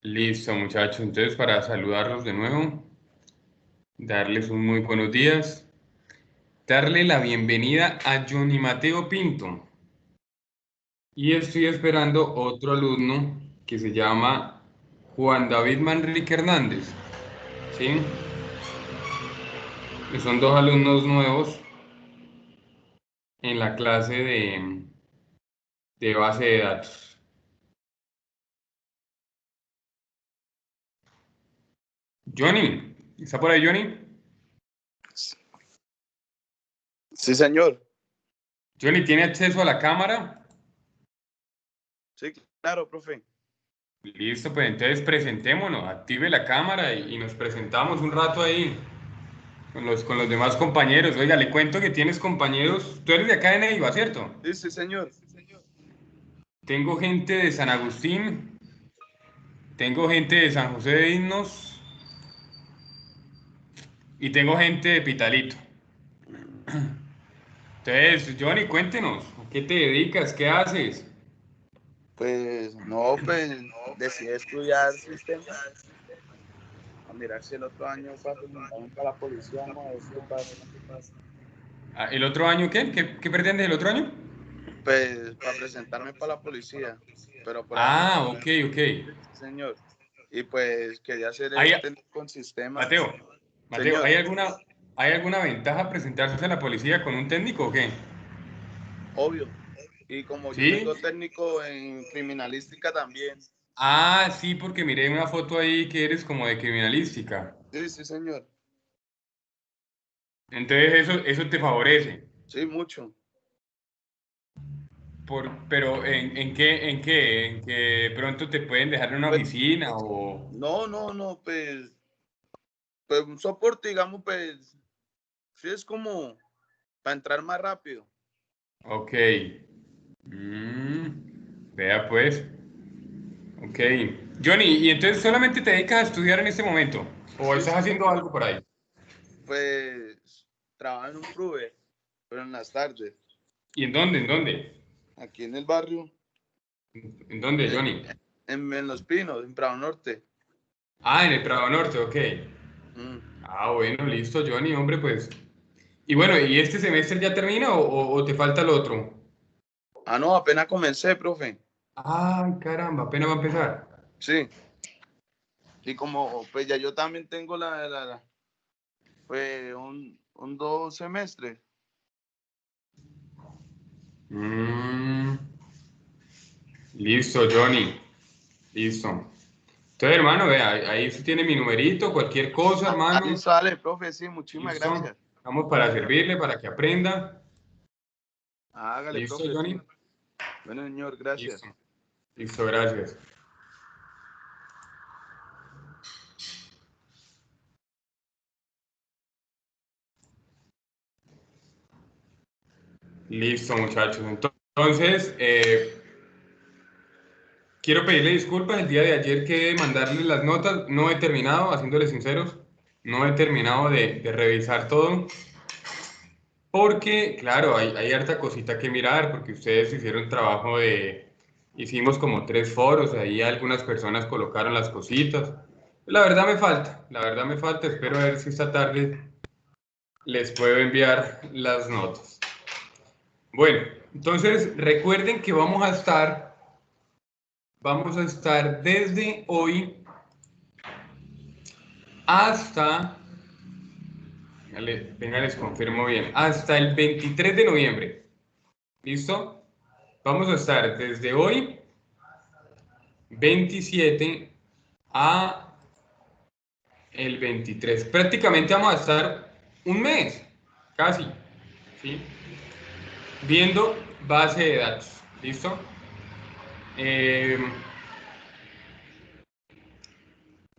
Listo, muchachos. Entonces, para saludarlos de nuevo, darles un muy buenos días, darle la bienvenida a Johnny Mateo Pinto. Y estoy esperando otro alumno que se llama Juan David Manrique Hernández. ¿Sí? Que son dos alumnos nuevos en la clase de base de datos. Johnny, ¿está por ahí, Johnny? Sí, señor. Johnny, ¿tiene acceso a la cámara? Sí, claro, profe. Listo, pues entonces presentémonos, active la cámara y nos presentamos un rato ahí con los demás compañeros. Oiga, le cuento que tienes compañeros, tú eres de acá de Neiva, ¿cierto? Sí, sí, señor. Tengo gente de San Agustín, tengo gente de San José de Innos y tengo gente de Pitalito. Entonces, Johnny, cuéntenos, ¿a qué te dedicas? ¿Qué haces? Pues no, pues decidí estudiar sistemas. A mirar si el otro año para presentarme para la policía, vamos a ver qué pasa. Ah, ¿el otro año qué? ¿Qué pretendes el otro año? Pues para presentarme para la policía, pero por ahora no. Ah, ok, ok. Sí, señor. Y pues quería hacer Ahí, el técnico con sistemas. Mateo, Mateo, Señor, ¿hay alguna ventaja presentarse a la policía con un técnico o qué? obvio. Y como yo ¿Sí? tengo técnico en criminalística también. Ah, sí, porque miré una foto ahí que eres como de criminalística. Sí, sí, señor. Entonces eso te favorece. Sí, mucho. Pero ¿en que pronto te pueden dejar en una Pues oficina o... no, no, no, pues un soporte, digamos, pues sí es como para entrar más rápido. Ok. Vea pues. Ok. Johnny, ¿y entonces solamente te dedicas a estudiar en este momento? ¿O Sí, estás sí, haciendo señor. algo por ahí? Pues trabajo en un Prove, pero en las tardes, ¿Y en dónde? ¿En dónde? aquí en el barrio, ¿En dónde, eh, Johnny? en Los Pinos, en Prado Norte. Ah, en el Prado Norte, ok. Mm. Ah, bueno, listo, Johnny, hombre, pues. Y bueno, ¿y este semestre ya termina o te falta el otro? Ah, no, apenas comencé, profe. Ay, caramba, apenas va a empezar. Sí, y como pues ya yo también tengo pues un 2 semestres. Mm, listo, Johnny, listo. Entonces, hermano, vea, ahí sí tiene mi numerito, cualquier cosa, Ah, hermano. listo, dale, profe, sí, muchísimas Listo. gracias. Estamos para servirle, para que aprenda. Hágale, Listo, profe, sí. Johnny. Bueno, señor, gracias. Listo. Listo, gracias. Listo, muchachos. Entonces, quiero pedirle disculpas. El día de ayer que mandarles las notas, no he terminado, haciéndoles sinceros, no he terminado de revisar todo. Porque, claro, hay harta cosita que mirar, porque ustedes hicieron trabajo de... Hicimos como 3 foros, ahí algunas personas colocaron las cositas. La verdad me falta, espero a ver si esta tarde les puedo enviar las notas. Bueno, entonces recuerden que vamos a estar desde hoy hasta, venga, les confirmo bien, hasta el 23 de noviembre. ¿Listo? Vamos a estar desde hoy 27 a el 23. Prácticamente vamos a estar un mes, casi, ¿sí? Viendo base de datos. ¿Listo? Eh,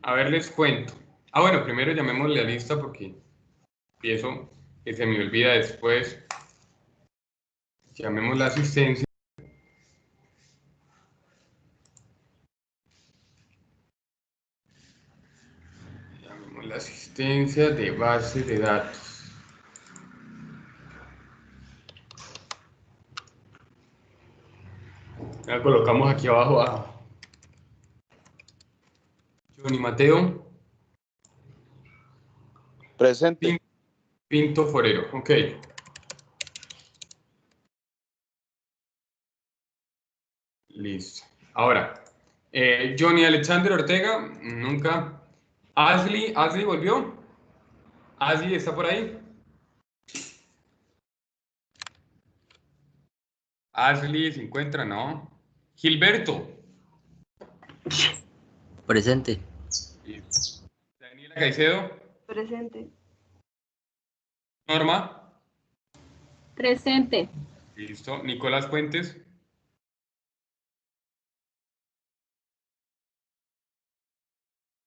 a ver, les cuento. Ah, bueno, primero llamémosle a lista porque empiezo que se me olvida después. Llamemos la asistencia. Llamemos la asistencia de base de datos. La colocamos aquí abajo. Johnny Mateo. Presente. Pinto Forero. Ok. Listo. Ahora, Johnny Alexander Ortega, nunca. Ashley volvió. Ashley está por ahí. Ashley se encuentra, ¿no? Gilberto. Presente. Listo. Daniela Caicedo. Presente. Norma. Presente. Listo. Nicolás Puentes.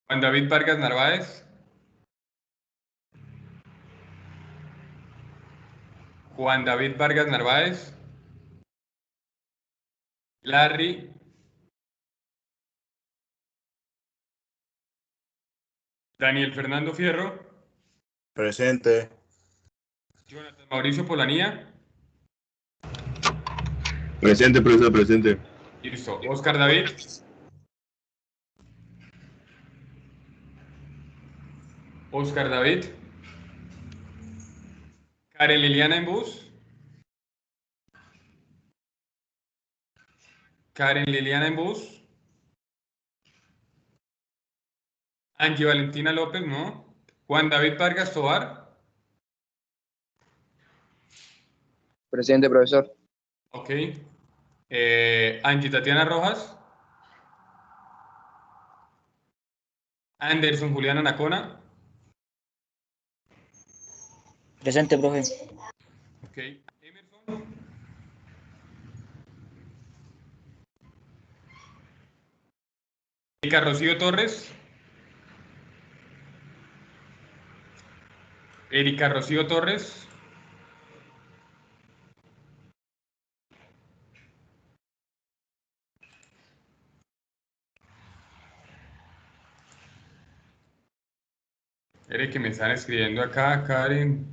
Juan David Vargas Narváez. Juan David Vargas Narváez. Larry. Daniel Fernando Fierro. Presente. Jonathan Mauricio Polanía. Presente, profesor, presente. Listo. Oscar David. Oscar David. Karen Liliana Embús. Karen Liliana Embús. Angie Valentina López, ¿no? Juan David Vargas Tobar. Presente, profesor. Ok. Angie Tatiana Rojas. Anderson Juliana Anacona. Presente, profe. Ok. Emerson. Erika Rocío Torres. Erika Rocío Torres. Que me están escribiendo acá, Karen.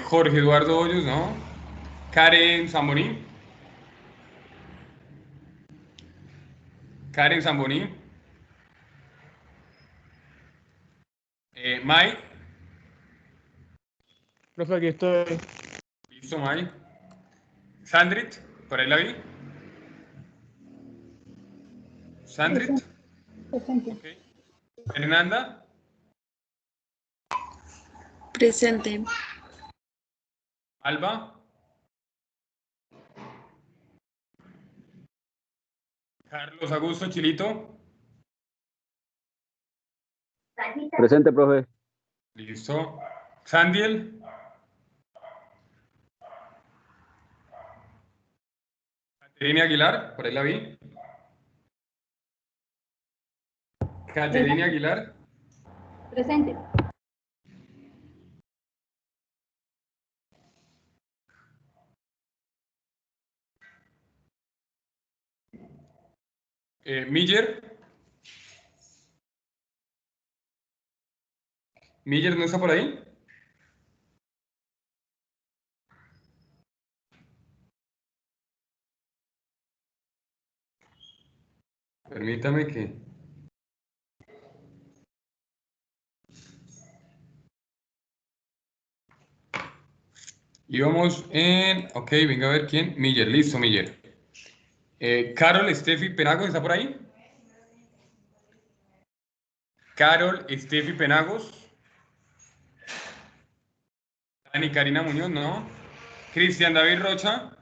Jorge Eduardo Hoyos, ¿no? Karen Zamboní. Karen Zamboní. Mai. Profe, aquí estoy. Listo, Mai. Sandrit, por ahí la vi. Sandrit. Presente. Okay. Fernanda. Presente. Alba. Carlos Augusto Chilito. Presente, profe. Listo. Sandiel. Caterina Aguilar, por ahí la vi. Caterina Aguilar. Presente. Miller. Miller no está por ahí. Permítame que... Íbamos en... Ok, venga a ver quién. Miller, listo, Miller. Carol Steffi Penagos, ¿está por ahí? Carol Steffi Penagos. Dani Karina Muñoz, no. Cristian David Rocha.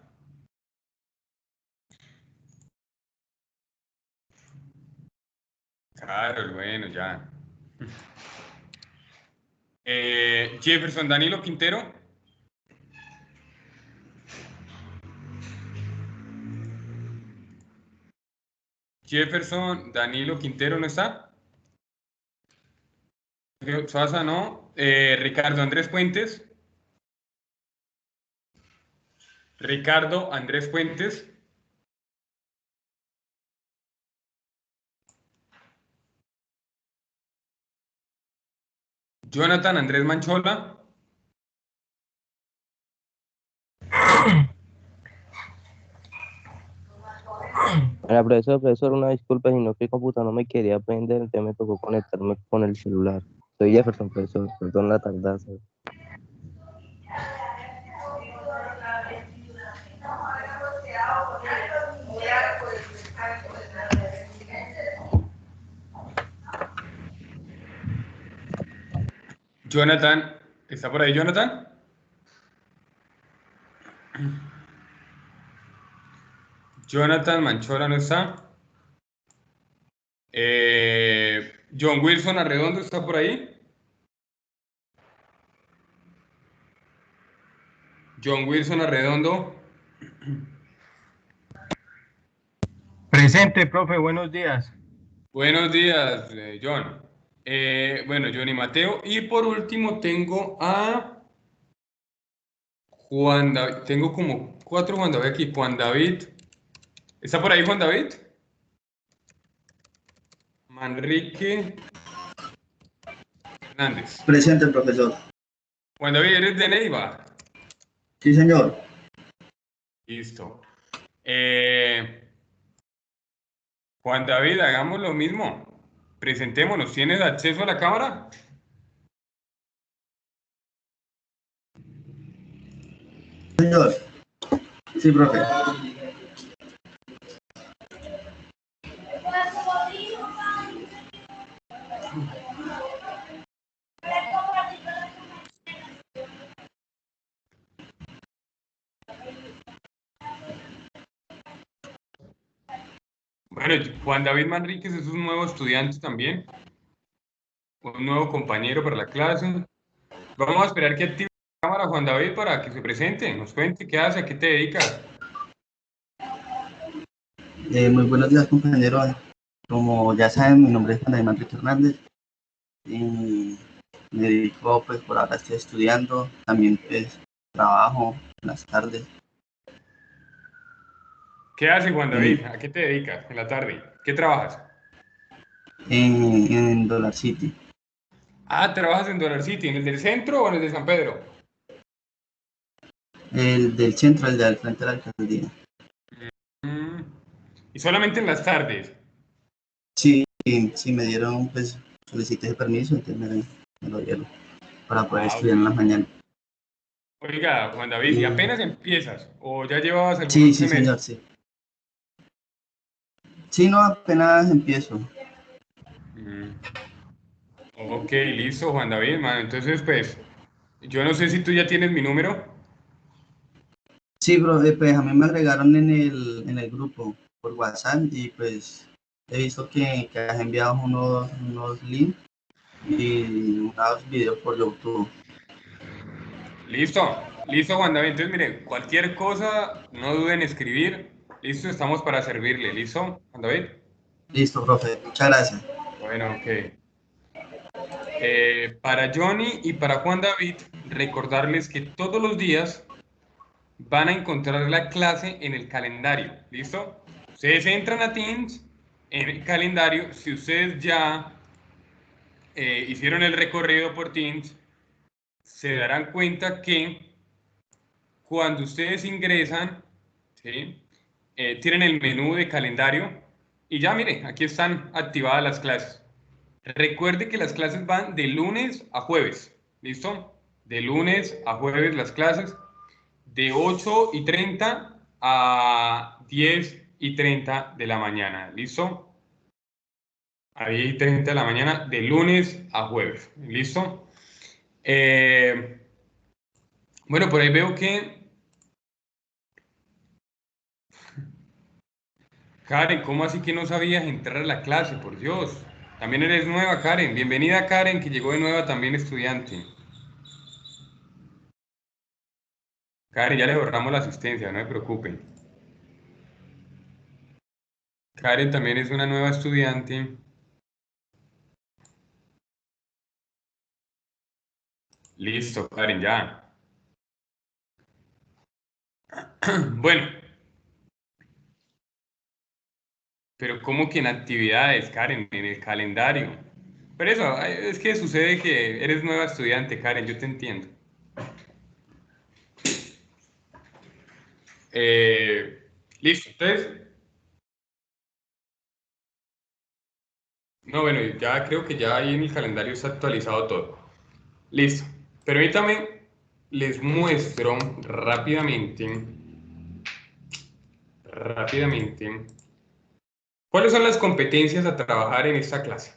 Carol, bueno, ya. Jefferson Danilo Quintero. Jefferson Danilo Quintero, ¿no está? Suaza, no. Ricardo Andrés Puentes. Ricardo Andrés Puentes. Jonathan Andrés Manchola. Hola, profesor, una disculpa, sino que el computador no me quería prender, entonces me tocó conectarme con el celular. Soy Jefferson, profesor, perdón la tardanza. Jonathan, ¿está por ahí Jonathan? Jonathan Manchola no está. John Wilson Arredondo está por ahí. John Wilson Arredondo. Presente, profe, buenos días. Buenos días, John. Bueno, Johnny Mateo. Y por último tengo a Juan David. Tengo como 4 Juan David aquí. Juan David. ¿Está por ahí Juan David? Manrique Hernández. Presente, profesor. Juan David, ¿eres de Neiva? Sí, señor. Listo. Juan David, hagamos lo mismo. Presentémonos. ¿Tienes acceso a la cámara? Señor. Sí, profe. Bueno, Juan David Manríquez es un nuevo estudiante también. Un nuevo compañero para la clase. Vamos a esperar que active la cámara Juan David para que se presente, nos cuente qué hace, a qué te dedicas. Muy buenos días, compañeros. Como ya saben, mi nombre es Juan David Manrique Hernández. Y me dedico, pues, por ahora estoy estudiando. También, pues, trabajo en las tardes. ¿Qué hace Juan David? ¿A qué te dedicas en la tarde? ¿Qué trabajas? En Dollar City. Ah, trabajas en Dollar City, ¿en el del centro o en el de San Pedro? El del centro, el de al frente de la alcaldía. ¿Y solamente en las tardes? Sí, sí, me dieron, pues, solicité ese permiso, entonces me lo dieron para poder estudiar en Ok. las mañanas. Oiga, Juan David, ¿y apenas empiezas? ¿O ya llevabas Sí, algunos sí, señor, semestres? sí. Sí, no, apenas empiezo. Ok, listo, Juan David, man. Entonces, pues, yo no sé si tú ya tienes mi número. Sí, bro, pues a mí me agregaron en el grupo por WhatsApp y pues he visto que has enviado unos links y unos videos por YouTube. Listo, listo, Juan David. Entonces, mire, cualquier cosa, no duden en escribir. Listo, estamos para servirle. ¿Listo, Juan David? Listo, profe, muchas gracias. Bueno, ok. Para Johnny y para Juan David, recordarles que todos los días van a encontrar la clase en el calendario. ¿Listo? Ustedes entran a Teams en el calendario. Si ustedes ya hicieron el recorrido por Teams, se darán cuenta que cuando ustedes ingresan, ¿sí? Tienen el menú de calendario y ya mire, aquí están activadas las clases. Recuerde que las clases van de lunes a jueves, ¿listo? De lunes a jueves las clases, de 8:30 a 10:30 de la mañana, ¿listo? A 10:30 de la mañana, de lunes a jueves, ¿listo? Bueno, por ahí veo que Karen, ¿cómo así que no sabías entrar a la clase? Por Dios. También eres nueva, Karen. Bienvenida, Karen, que llegó de nueva también estudiante. Karen, ya le borramos la asistencia, no se preocupen. Karen también es una nueva estudiante. Listo, Karen, ya. Bueno, pero ¿cómo que en actividades, Karen? En el calendario. Pero eso, es que sucede que eres nueva estudiante, Karen, yo te entiendo. Listo, entonces, No, bueno, ya creo que ya ahí en el calendario está actualizado todo. Listo. Permítame, les muestro rápidamente, cuáles son las competencias a trabajar en esta clase.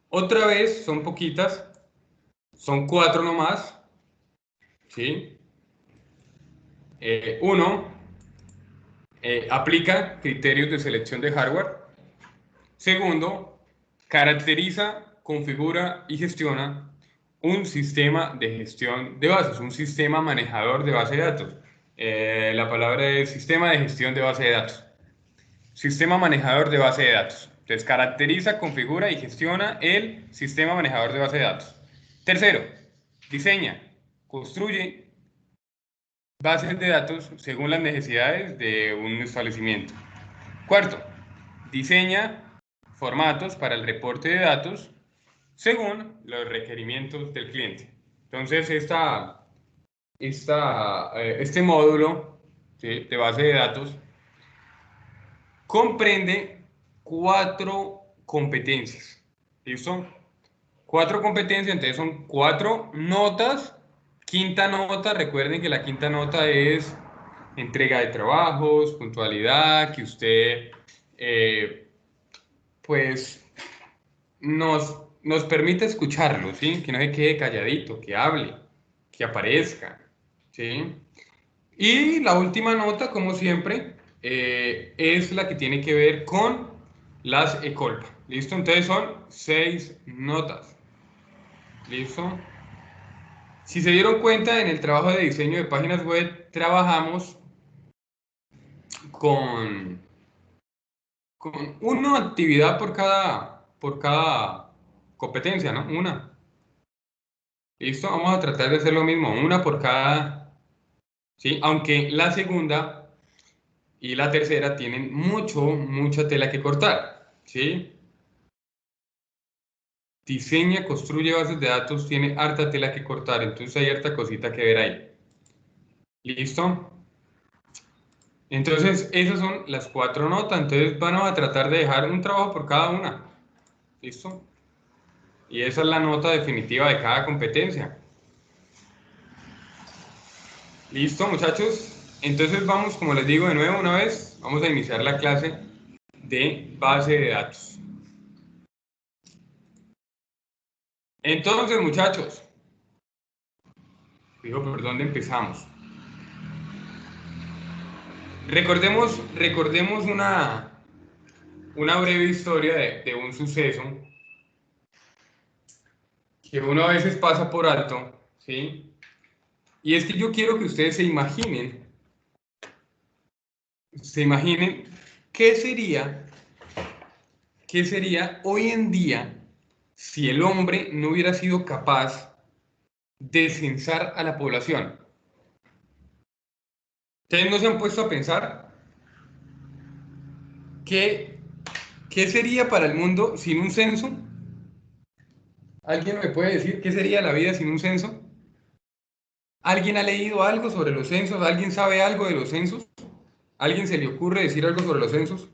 Otra vez, son poquitas, son 4 nomás, ¿sí? Uno, aplica criterios de selección de hardware. Segundo, caracteriza, configura y gestiona un sistema de gestión de bases, un sistema manejador de base de datos. La palabra es sistema de gestión de base de datos. Sistema manejador de base de datos. Entonces, caracteriza, configura y gestiona el sistema manejador de base de datos. Tercero, diseña, construye bases de datos según las necesidades de un establecimiento. Cuarto, diseña formatos para el reporte de datos según los requerimientos del cliente. Entonces, este módulo, ¿sí?, de base de datos comprende 4 competencias. ¿Listo? 4 competencias, entonces son 4 notas. Quinta nota, recuerden que la quinta nota es entrega de trabajos, puntualidad, que usted pues nos permite escucharlo, ¿sí? Que no se quede calladito, que hable, que aparezca, ¿sí? Y la última nota, como siempre, es la que tiene que ver con las ECOLPA. ¿Listo? Entonces son 6 notas. ¿Listo? Si se dieron cuenta, en el trabajo de diseño de páginas web trabajamos con una actividad por cada competencia, ¿no? Una. ¿Listo? Vamos a tratar de hacer lo mismo, una por cada, ¿sí? Aunque la segunda y la tercera tienen mucha tela que cortar, ¿sí? Diseña, construye bases de datos, tiene harta tela que cortar, entonces hay harta cosita que ver ahí. ¿Listo? Entonces, esas son las 4 notas, entonces vamos a tratar de dejar un trabajo por cada una. ¿Listo? Y esa es la nota definitiva de cada competencia. ¿Listo, muchachos? Entonces vamos, como les digo de nuevo una vez, vamos a iniciar la clase de base de datos. Entonces, muchachos, digo, ¿por dónde empezamos? Recordemos una breve historia de un suceso que uno a veces pasa por alto, ¿sí? Y es que yo quiero que ustedes se imaginen qué sería hoy en día si el hombre no hubiera sido capaz de censar a la población. ¿Ustedes no se han puesto a pensar qué sería para el mundo sin un censo? ¿Alguien me puede decir qué sería la vida sin un censo? ¿Alguien ha leído algo sobre los censos? ¿Alguien sabe algo de los censos? ¿Alguien se le ocurre decir algo sobre los censos?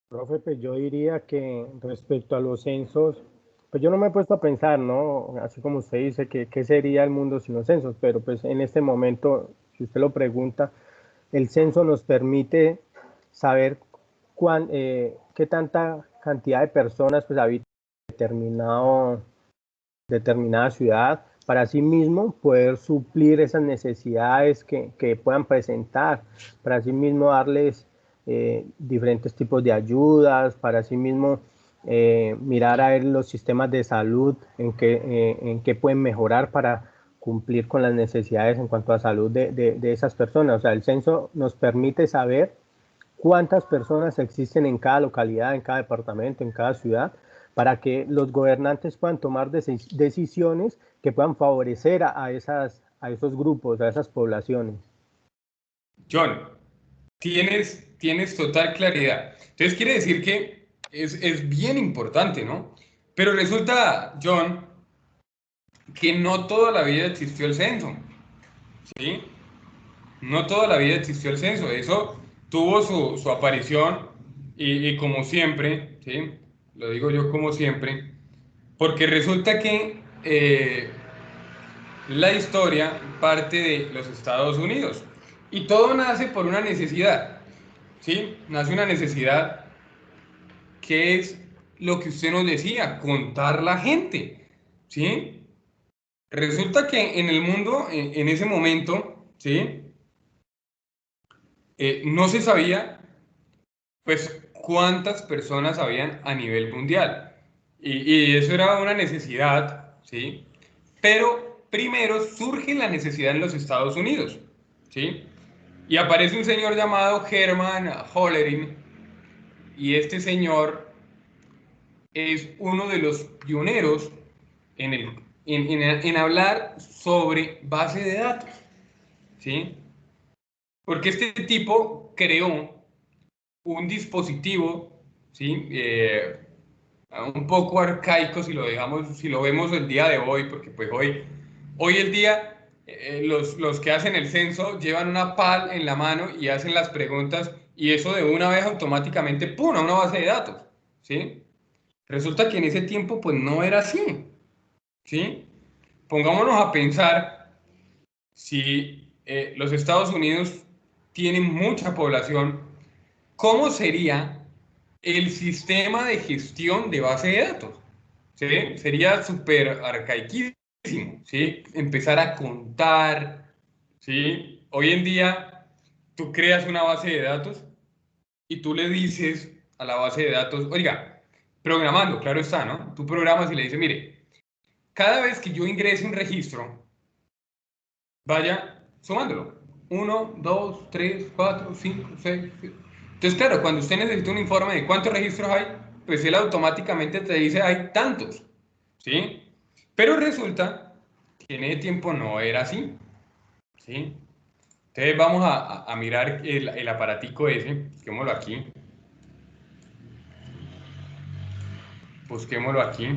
Profe, pues yo diría que respecto a los censos, pues yo no me he puesto a pensar, ¿no? Así como usted dice, ¿qué sería el mundo sin los censos? Pero pues en este momento, si usted lo pregunta, el censo nos permite saber qué tanta cantidad de personas pues habita en determinada ciudad, para así mismo poder suplir esas necesidades que puedan presentar, para así mismo darles diferentes tipos de ayudas, para así mismo mirar a ver los sistemas de salud en qué pueden mejorar para cumplir con las necesidades en cuanto a salud de esas personas. O sea, el censo nos permite saber cuántas personas existen en cada localidad, en cada departamento, en cada ciudad, para que los gobernantes puedan tomar decisiones que puedan favorecer a esos grupos, a esas poblaciones. John, tienes total claridad. Entonces quiere decir que es bien importante, ¿no? Pero resulta, John, que no toda la vida existió el censo, ¿sí? No toda la vida existió el censo. Eso tuvo su aparición y como siempre, ¿sí? Lo digo yo como siempre, porque resulta que la historia parte de los Estados Unidos y todo nace por una necesidad, ¿sí? Nace una necesidad que es lo que usted nos decía, contar la gente, ¿sí? Resulta que en el mundo, en ese momento, ¿sí? No se sabía, pues, cuántas personas habían a nivel mundial. Y eso era una necesidad, ¿sí? Pero primero surge la necesidad en los Estados Unidos, ¿sí? Y aparece un señor llamado Herman Hollerin, y este señor es uno de los pioneros en hablar sobre base de datos, ¿sí? Porque este tipo creó un dispositivo, ¿sí? Un poco arcaico si lo vemos el día de hoy, porque pues hoy el día los que hacen el censo llevan una PAL en la mano y hacen las preguntas y eso de una vez automáticamente ¡pum! A una base de datos, ¿sí? Resulta que en ese tiempo pues no era así, ¿sí? Pongámonos a pensar si los Estados Unidos tienen mucha población, ¿cómo sería el sistema de gestión de base de datos? ¿Sí? Sería súper arcaiquísimo, ¿sí? Empezar a contar, ¿sí? Hoy en día tú creas una base de datos y tú le dices a la base de datos, oiga, programando, claro está, ¿no? Tú programas y le dices, mire, cada vez que yo ingrese un registro, vaya sumándolo. 1, 2, 3, 4, 5, 6, 7. Entonces, claro, cuando usted necesita un informe de cuántos registros hay, pues él automáticamente te dice hay tantos, ¿sí? Pero resulta que en ese tiempo no era así, ¿sí? Entonces vamos a mirar el aparatico ese, busquémoslo aquí. Busquémoslo aquí.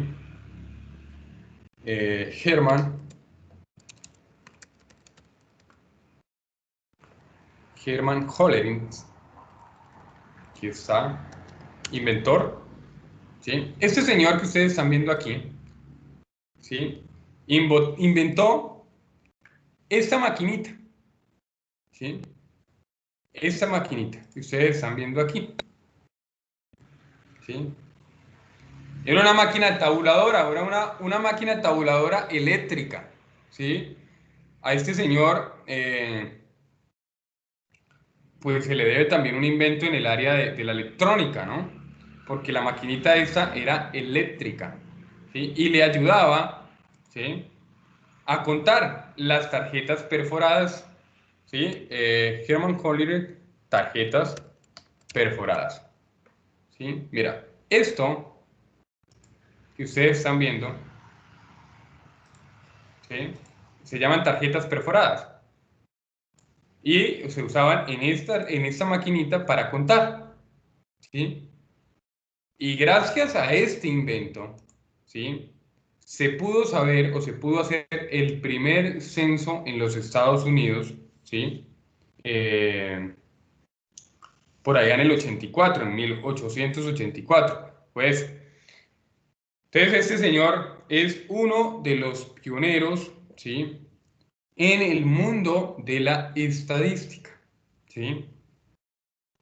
Herman Hollerin. Aquí está. Inventor. ¿Sí? Este señor que ustedes están viendo aquí, ¿sí? Inventó esta maquinita, ¿sí? Esta maquinita que ustedes están viendo aquí, ¿sí? Era una máquina tabuladora, era una máquina tabuladora eléctrica, ¿sí? A este señor, pues se le debe también un invento en el área de la electrónica, ¿no? Porque la maquinita esta era eléctrica, ¿sí? Y le ayudaba, ¿sí? A contar las tarjetas perforadas, ¿sí? Herman Hollerin, tarjetas perforadas, ¿sí? Mira, esto que ustedes están viendo, ¿sí? Se llaman tarjetas perforadas y se usaban en esta maquinita para contar, ¿sí? Y gracias a este invento, ¿sí? Se pudo saber o se pudo hacer el primer censo en los Estados Unidos, ¿sí? Por allá en el 84, en 1884. Pues, entonces este señor es uno de los pioneros, ¿sí? En el mundo de la estadística, ¿sí?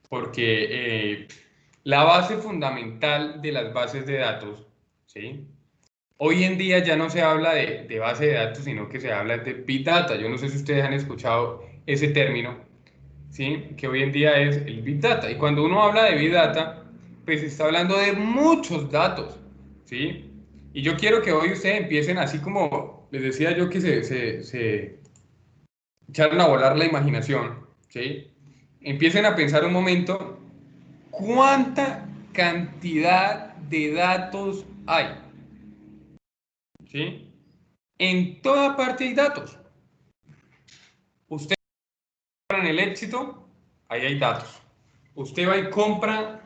Porque la base fundamental de las bases de datos, ¿sí? Hoy en día ya no se habla de base de datos, sino que se habla de Big Data. Yo no sé si ustedes han escuchado ese término, ¿sí? Que hoy en día es el Big Data. Y cuando uno habla de Big Data, pues está hablando de muchos datos, ¿sí? Y yo quiero que hoy ustedes empiecen así como les decía yo que se echaron a volar la imaginación, ¿sí? Empiecen a pensar un momento, ¿cuánta cantidad de datos hay? ¿Sí? En toda parte hay datos. Usted va en el Éxito, ahí hay datos. Usted va y compra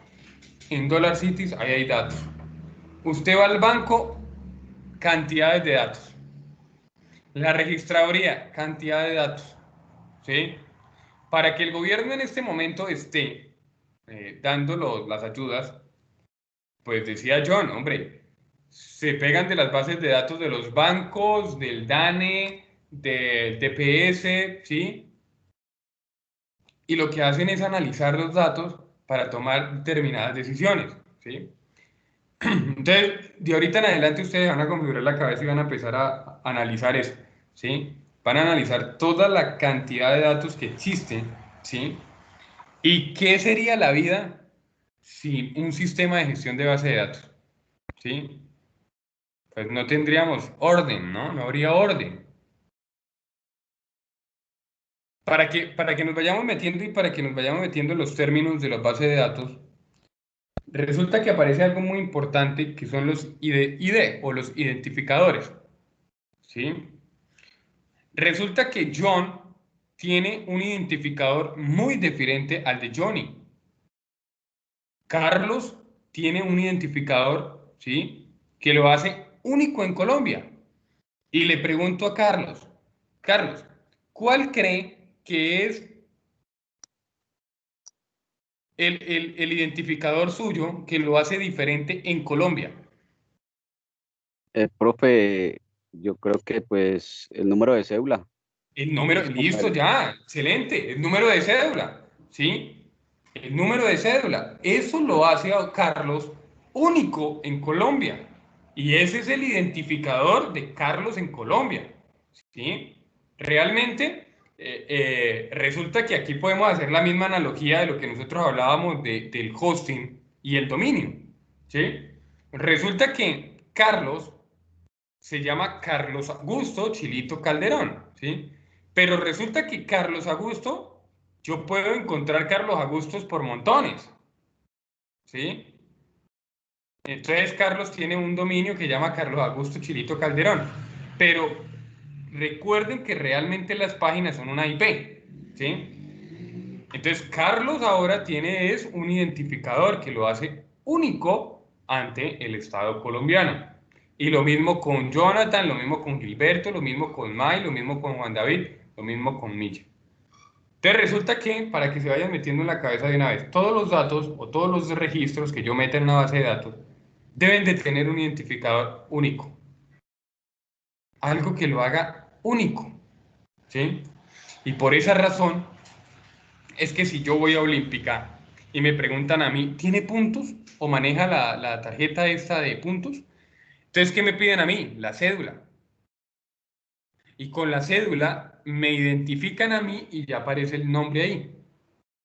en Dollar Cities, ahí hay datos. Usted va al banco, cantidades de datos. La registraduría, cantidad de datos. ¿Sí? para que el gobierno en este momento esté dando las ayudas, pues decía John, hombre, se pegan de las bases de datos de los bancos, del DANE, del TPS, ¿sí? Y lo que hacen es analizar los datos para tomar determinadas decisiones, ¿sí? Entonces, de ahorita en adelante ustedes van a configurar la cabeza y van a empezar a analizar eso, ¿sí? Van a analizar toda la cantidad de datos que existen, ¿sí? ¿Y qué sería la vida sin un sistema de gestión de base de datos? ¿Sí? Pues no tendríamos orden, ¿no? No habría orden. Para que nos vayamos metiendo y para que nos vayamos metiendo en los términos de las bases de datos, resulta que aparece algo muy importante que son los ID o los identificadores, ¿sí? Resulta que John tiene un identificador muy diferente al de Johnny. Carlos tiene un identificador, ¿sí?, que lo hace único en Colombia. Y le pregunto a Carlos, ¿cuál cree que es el identificador suyo que lo hace diferente en Colombia? Profe, yo creo que pues el número de cédula. El número, listo, ya, excelente, el número de cédula, ¿sí? El número de cédula, eso lo hace a Carlos único en Colombia. Y ese es el identificador de Carlos en Colombia, ¿sí? Realmente, resulta que aquí podemos hacer la misma analogía de lo que nosotros hablábamos del hosting y el dominio, ¿sí? Resulta que Carlos se llama Carlos Augusto Chilito Calderón, ¿sí? Pero resulta que Carlos Augusto, yo puedo encontrar Carlos Augustos por montones, ¿sí? Entonces Carlos tiene un dominio que se llama Carlos Augusto Chilito Calderón, pero recuerden que realmente las páginas son una IP, ¿sí? Entonces Carlos ahora tiene un identificador que lo hace único ante el Estado colombiano. Y lo mismo con Jonathan, lo mismo con Gilberto, lo mismo con May, lo mismo con Juan David, lo mismo con Milla. Entonces resulta que, para que se vayan metiendo en la cabeza de una vez, todos los datos o todos los registros que yo meta en una base de datos deben de tener un identificador único. Algo que lo haga único, ¿sí? Y por esa razón es que si yo voy a Olímpica y me preguntan a mí, ¿tiene puntos? ¿O maneja la tarjeta esta de puntos? Entonces, ¿qué me piden a mí? La cédula. Y con la cédula me identifican a mí y ya aparece el nombre ahí,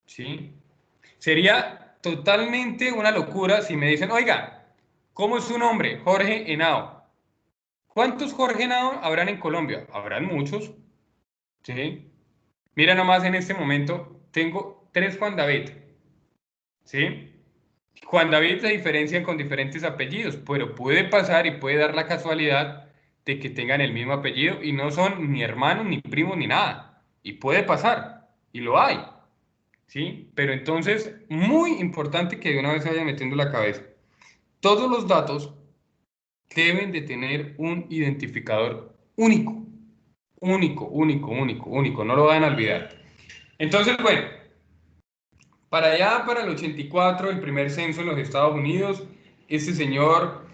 ¿sí? Sería totalmente una locura si me dicen, oiga, ¿cómo es su nombre? Jorge Henao. ¿Cuántos Jorge Henao habrán en Colombia? Habrán muchos, ¿sí? Mira nomás, en este momento tengo 3 Juan David, ¿sí? Juan David se diferencian con diferentes apellidos, pero puede pasar y puede dar la casualidad de que tengan el mismo apellido y no son ni hermanos, ni primos, ni nada. Y puede pasar, y lo hay, ¿sí? Pero entonces, muy importante que de una vez se vaya metiendo la cabeza. Todos los datos deben de tener un identificador único. Único, único, único, único. No lo van a olvidar. Entonces, bueno, para allá, para el 84, el primer censo en los Estados Unidos, este señor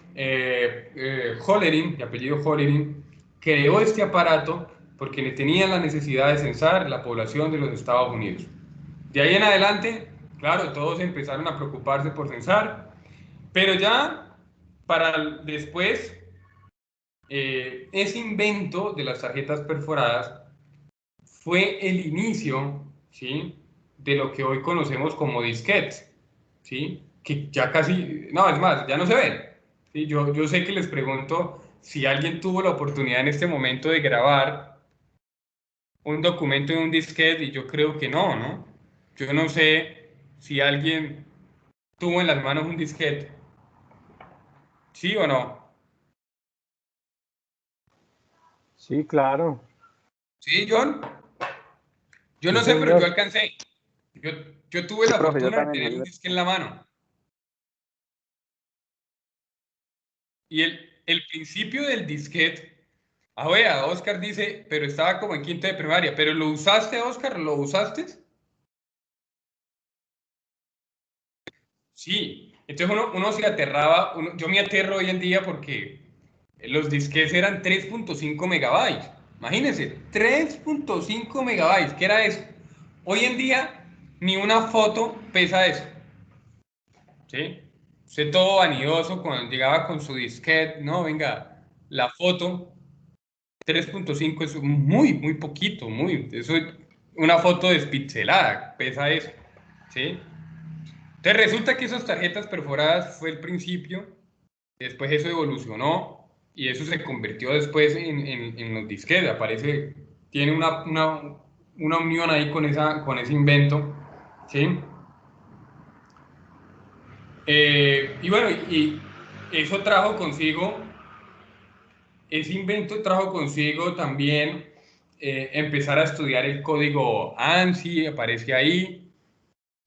Hollerin, de apellido Hollerin, creó este aparato porque le tenían la necesidad de censar la población de los Estados Unidos. De ahí en adelante, claro, todos empezaron a preocuparse por censar, pero ya para después, ese invento de las tarjetas perforadas fue el inicio, ¿sí?, de lo que hoy conocemos como disquetes, ¿sí? Que ya casi, no, es más, ya no se ven, ¿sí? Yo sé que les pregunto si alguien tuvo la oportunidad en este momento de grabar un documento en un disquete y yo creo que no, ¿no? Yo no sé si alguien tuvo en las manos un disquete, ¿sí o no? Sí, claro. ¿Sí, John? Yo no Sí, sé, pero señor. yo alcancé. Yo tuve la Profe, yo fortuna de también, tener un disque en la mano. Y el principio del disquete, vea, Oscar dice, pero estaba como en quinto de primaria, pero ¿lo usaste, Oscar? ¿Lo usaste? Sí, entonces uno se aterraba, yo me aterro hoy en día porque los disquetes eran 3.5 megabytes. Imagínense, 3.5 megabytes, ¿qué era eso? Hoy en día ni una foto pesa eso, ¿sí? Usted todo vanidoso cuando llegaba con su disquete, no, venga, la foto 3.5 es muy poquito, eso es una foto despixelada, pesa eso, ¿sí? Entonces resulta que esas tarjetas perforadas fue el principio, después eso evolucionó y eso se convirtió después en los disquetes, aparece, tiene una unión ahí con ese invento, ¿sí? Y bueno, y eso trajo consigo, ese invento trajo consigo también empezar a estudiar el código ANSI, aparece ahí.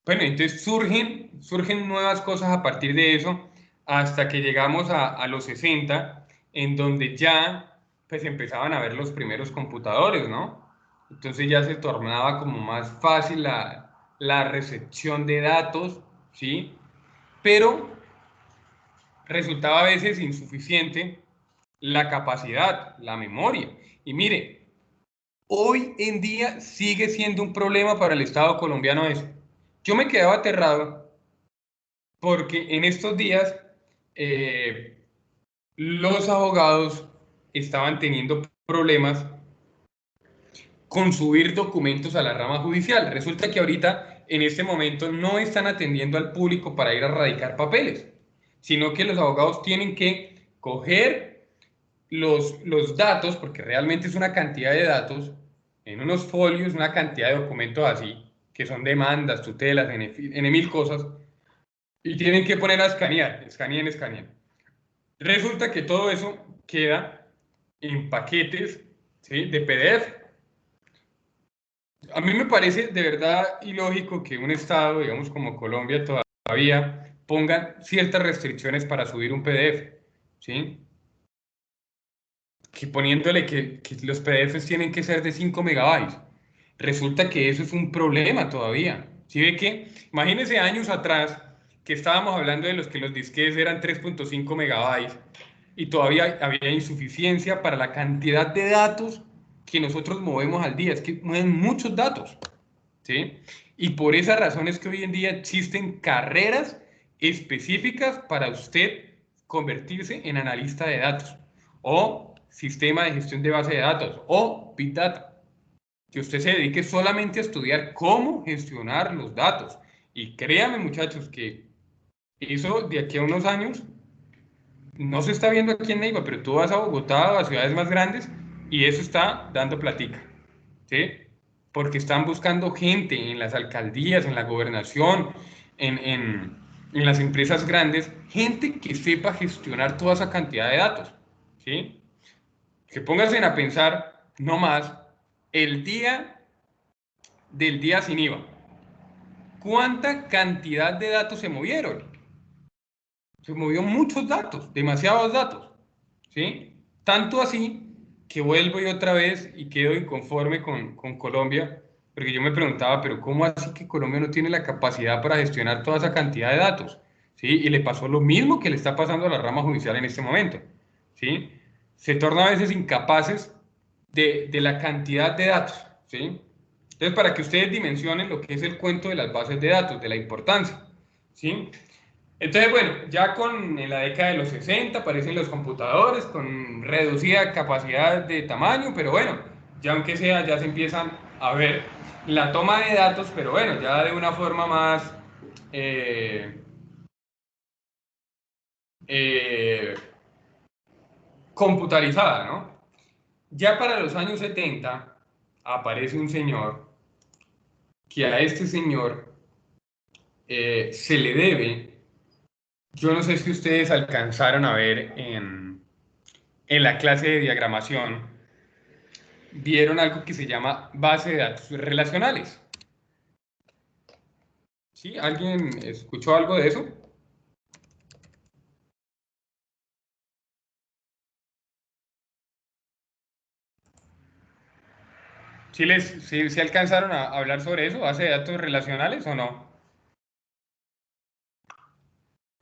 Bueno, entonces surgen nuevas cosas a partir de eso, hasta que llegamos a los 60, en donde ya pues empezaban a ver los primeros computadores, ¿no? Entonces ya se tornaba como más fácil la recepción de datos, ¿sí? Pero resultaba a veces insuficiente la capacidad, la memoria. Y mire, hoy en día sigue siendo un problema para el Estado colombiano eso. Yo me quedaba aterrado porque en estos días los abogados estaban teniendo problemas con subir documentos a la rama judicial. Resulta que ahorita, en este momento, no están atendiendo al público para ir a radicar papeles, sino que los abogados tienen que coger los datos, porque realmente es una cantidad de datos, en unos folios, una cantidad de documentos así, que son demandas, tutelas, en mil cosas, y tienen que poner a escanear, escanean. Resulta que todo eso queda en paquetes, ¿sí?, de PDF. A mí me parece de verdad ilógico que un estado, digamos como Colombia, todavía ponga ciertas restricciones para subir un PDF, ¿sí? Que poniéndole que los PDFs tienen que ser de 5 megabytes. Resulta que eso es un problema todavía. ¿Sí ve que? Imagínense años atrás que estábamos hablando de que los disquetes eran 3.5 megabytes y todavía había insuficiencia para la cantidad de datos que nosotros movemos al día. Es que mueven muchos datos, ¿sí? Y por esa razón es que hoy en día existen carreras específicas para usted convertirse en analista de datos o sistema de gestión de base de datos o Big Data. Que usted se dedique solamente a estudiar cómo gestionar los datos. Y créanme, muchachos, que eso de aquí a unos años no se está viendo aquí en Neiva, pero tú vas a Bogotá o a ciudades más grandes y eso está dando platica, ¿sí? Porque están buscando gente en las alcaldías, en la gobernación, en las empresas grandes, gente que sepa gestionar toda esa cantidad de datos, ¿sí? Que pónganse a pensar, no más, el día del día sin IVA. ¿Cuánta cantidad de datos se movieron? Se movió muchos datos, demasiados datos, ¿sí? Tanto así que vuelvo y otra vez y quedo inconforme con Colombia, porque yo me preguntaba, pero ¿cómo así que Colombia no tiene la capacidad para gestionar toda esa cantidad de datos? ¿Sí? Y le pasó lo mismo que le está pasando a la rama judicial en este momento, ¿sí? Se tornan a veces incapaces de la cantidad de datos, ¿sí? Entonces, para que ustedes dimensionen lo que es el cuento de las bases de datos, de la importancia, ¿sí? Entonces, bueno, ya en la década de los 60 aparecen los computadores con reducida capacidad de tamaño, pero bueno, ya aunque sea, ya se empiezan a ver la toma de datos, pero bueno, ya de una forma más computarizada, ¿no? Ya para los años 70 aparece un señor que a este señor se le debe, yo no sé si ustedes alcanzaron a ver en la clase de diagramación, vieron algo que se llama base de datos relacionales. ¿Sí? ¿Alguien escuchó algo de eso? ¿Sí alcanzaron a hablar sobre eso, base de datos relacionales o no?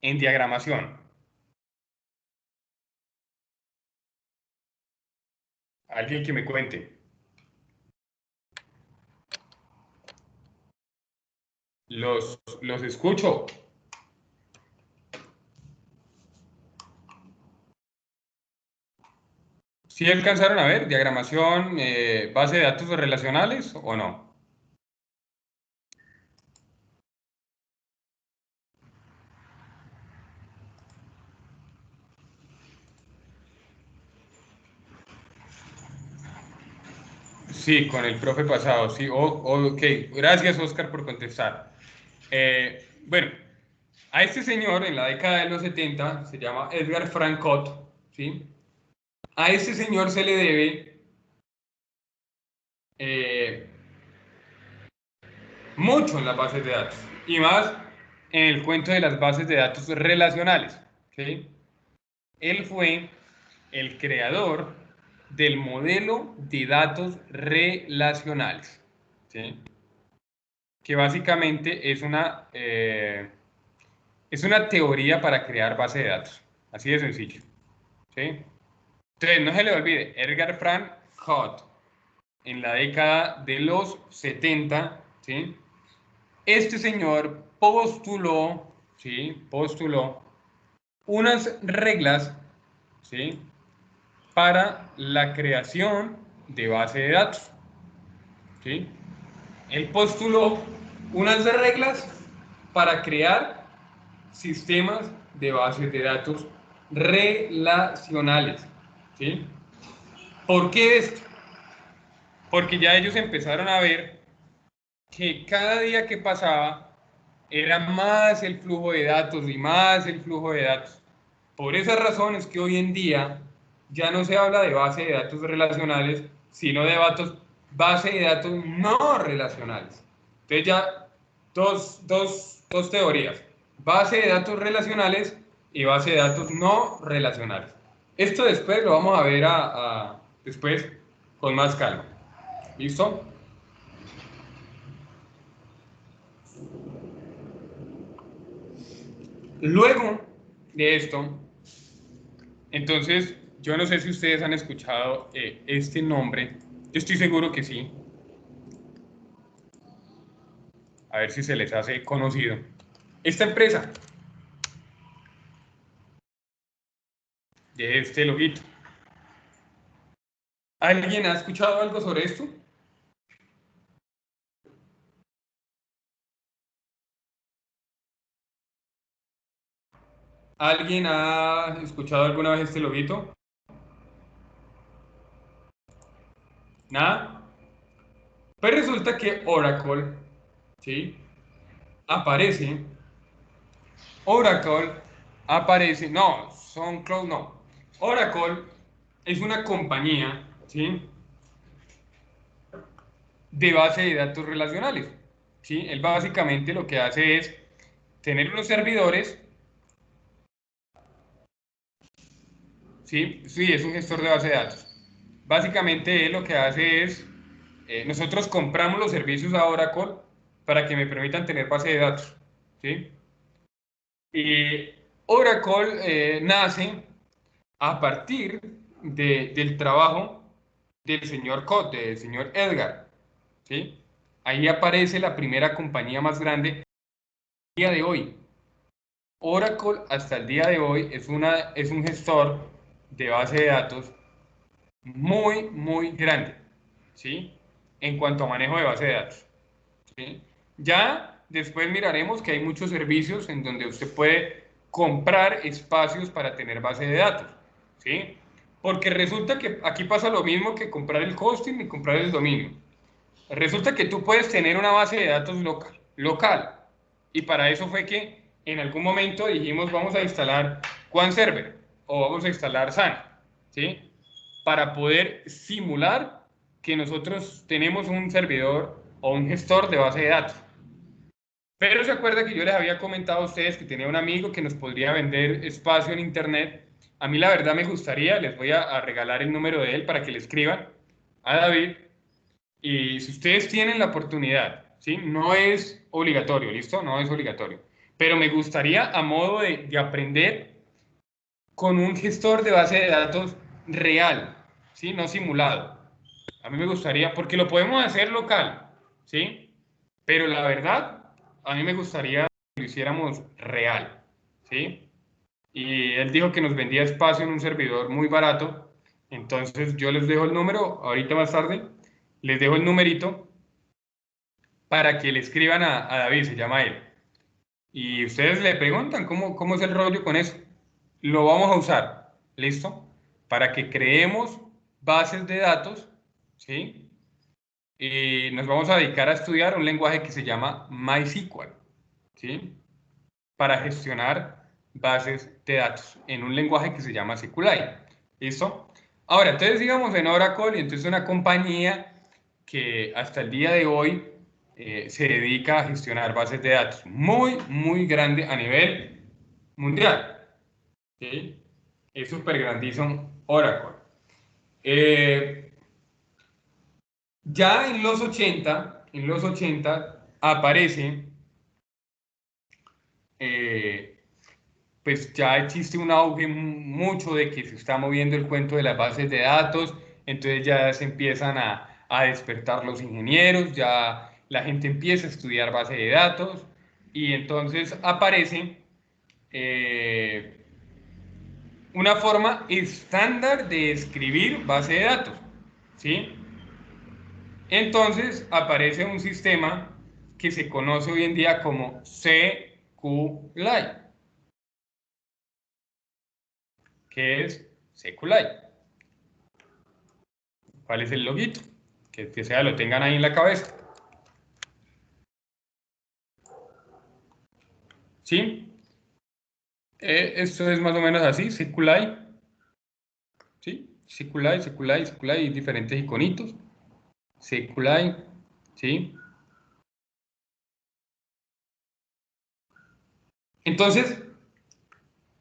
en diagramación? Alguien que me cuente. Los escucho. ¿Sí alcanzaron a ver diagramación, base de datos relacionales o no? Sí, con el profe pasado, sí. Ok, gracias Oscar por contestar. Bueno, a este señor en la década de los 70 se llama Edgar Frankot, ¿sí? A este señor se le debe mucho en las bases de datos y más en el cuento de las bases de datos relacionales, ¿sí? Él fue el creador del modelo de datos relacionales, ¿sí? Que básicamente es una teoría para crear base de datos, así de sencillo, ¿sí? Entonces, no se le olvide, Edgar Frank Codd, en la década de los 70, ¿sí? Este señor postuló, ¿sí? Postuló unas reglas, ¿sí? Para la creación de base de datos, ¿sí? Él postuló unas reglas para crear sistemas de bases de datos relacionales, ¿sí? ¿Por qué esto? Porque ya ellos empezaron a ver que cada día que pasaba era más el flujo de datos y más el flujo de datos. Por esas razones que hoy en día ya no se habla de base de datos relacionales, sino de base de datos no relacionales. Entonces ya dos teorías, base de datos relacionales y base de datos no relacionales. Esto después lo vamos a ver después con más calma. ¿Listo? Luego de esto, entonces, yo no sé si ustedes han escuchado este nombre. Yo estoy seguro que sí. A ver si se les hace conocido. Esta empresa, de este loguito. ¿Alguien ha escuchado algo sobre esto? ¿Alguien ha escuchado alguna vez este loguito? ¿Nada? Pues resulta que Oracle, ¿sí? Oracle aparece, no, SoundCloud no. Oracle es una compañía, ¿sí? De base de datos relacionales, ¿sí? Él básicamente lo que hace es tener unos servidores, ¿sí? Sí, es un gestor de base de datos. Básicamente él lo que hace es, nosotros compramos los servicios a Oracle para que me permitan tener base de datos, ¿sí? Y Oracle nace a partir del trabajo del señor Codd, del señor Edgar, ¿sí? Ahí aparece la primera compañía más grande el día de hoy. Oracle hasta el día de hoy es un gestor de base de datos muy, muy grande, ¿sí? En cuanto a manejo de base de datos, ¿sí? Ya después miraremos que hay muchos servicios en donde usted puede comprar espacios para tener base de datos, ¿sí? Porque resulta que aquí pasa lo mismo que comprar el hosting y comprar el dominio. Resulta que tú puedes tener una base de datos local. Y para eso fue que en algún momento dijimos vamos a instalar One Server o vamos a instalar SAN, ¿sí? Para poder simular que nosotros tenemos un servidor o un gestor de base de datos. Pero se acuerda que yo les había comentado a ustedes que tenía un amigo que nos podría vender espacio en internet. A mí la verdad me gustaría, les voy a regalar el número de él para que le escriban a David. Y si ustedes tienen la oportunidad, ¿sí? No es obligatorio, ¿listo? No es obligatorio. pero me gustaría a modo de aprender con un gestor de base de datos real, ¿sí? No simulado. A mí me gustaría, porque lo podemos hacer local, ¿sí? Pero la verdad, a mí me gustaría que lo hiciéramos real, ¿sí? Y él dijo que nos vendía espacio en un servidor muy barato, entonces yo les dejo el número, ahorita más tarde, les dejo el numerito para que le escriban a David, se llama él. Y ustedes le preguntan cómo es el rollo con eso. Lo vamos a usar, ¿listo? Para que creemos bases de datos, ¿sí? Y nos vamos a dedicar a estudiar un lenguaje que se llama MySQL, ¿sí? Para gestionar bases de datos en un lenguaje que se llama SQLite, ¿listo? Ahora, entonces digamos en Oracle, y entonces una compañía que hasta el día de hoy se dedica a gestionar bases de datos muy grande a nivel mundial, ¿sí? Es súper grandísimo Oracle. Ya en los 80 aparece, pues ya existe un auge mucho de que se está moviendo el cuento de las bases de datos, entonces ya se empiezan a despertar los ingenieros, ya la gente empieza a estudiar base de datos y entonces aparece una forma estándar de escribir base de datos, ¿sí? Entonces aparece un sistema que se conoce hoy en día como SQLite. ¿Qué es SQLite? ¿Cuál es el loguito? Que sea, lo tengan ahí en la cabeza. ¿Sí? Esto es más o menos así, SQLite. ¿Sí? SQLite, y diferentes iconitos. SQLite, ¿sí? Entonces,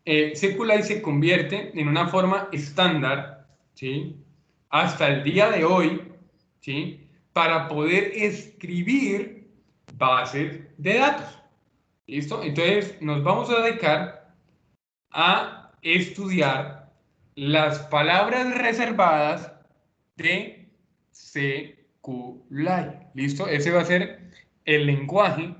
SQLite se convierte en una forma estándar, ¿sí? Hasta el día de hoy, ¿sí? Para poder escribir bases de datos. ¿Listo? Entonces, nos vamos a dedicar a estudiar las palabras reservadas de SQLite. ¿Listo? Ese va a ser el lenguaje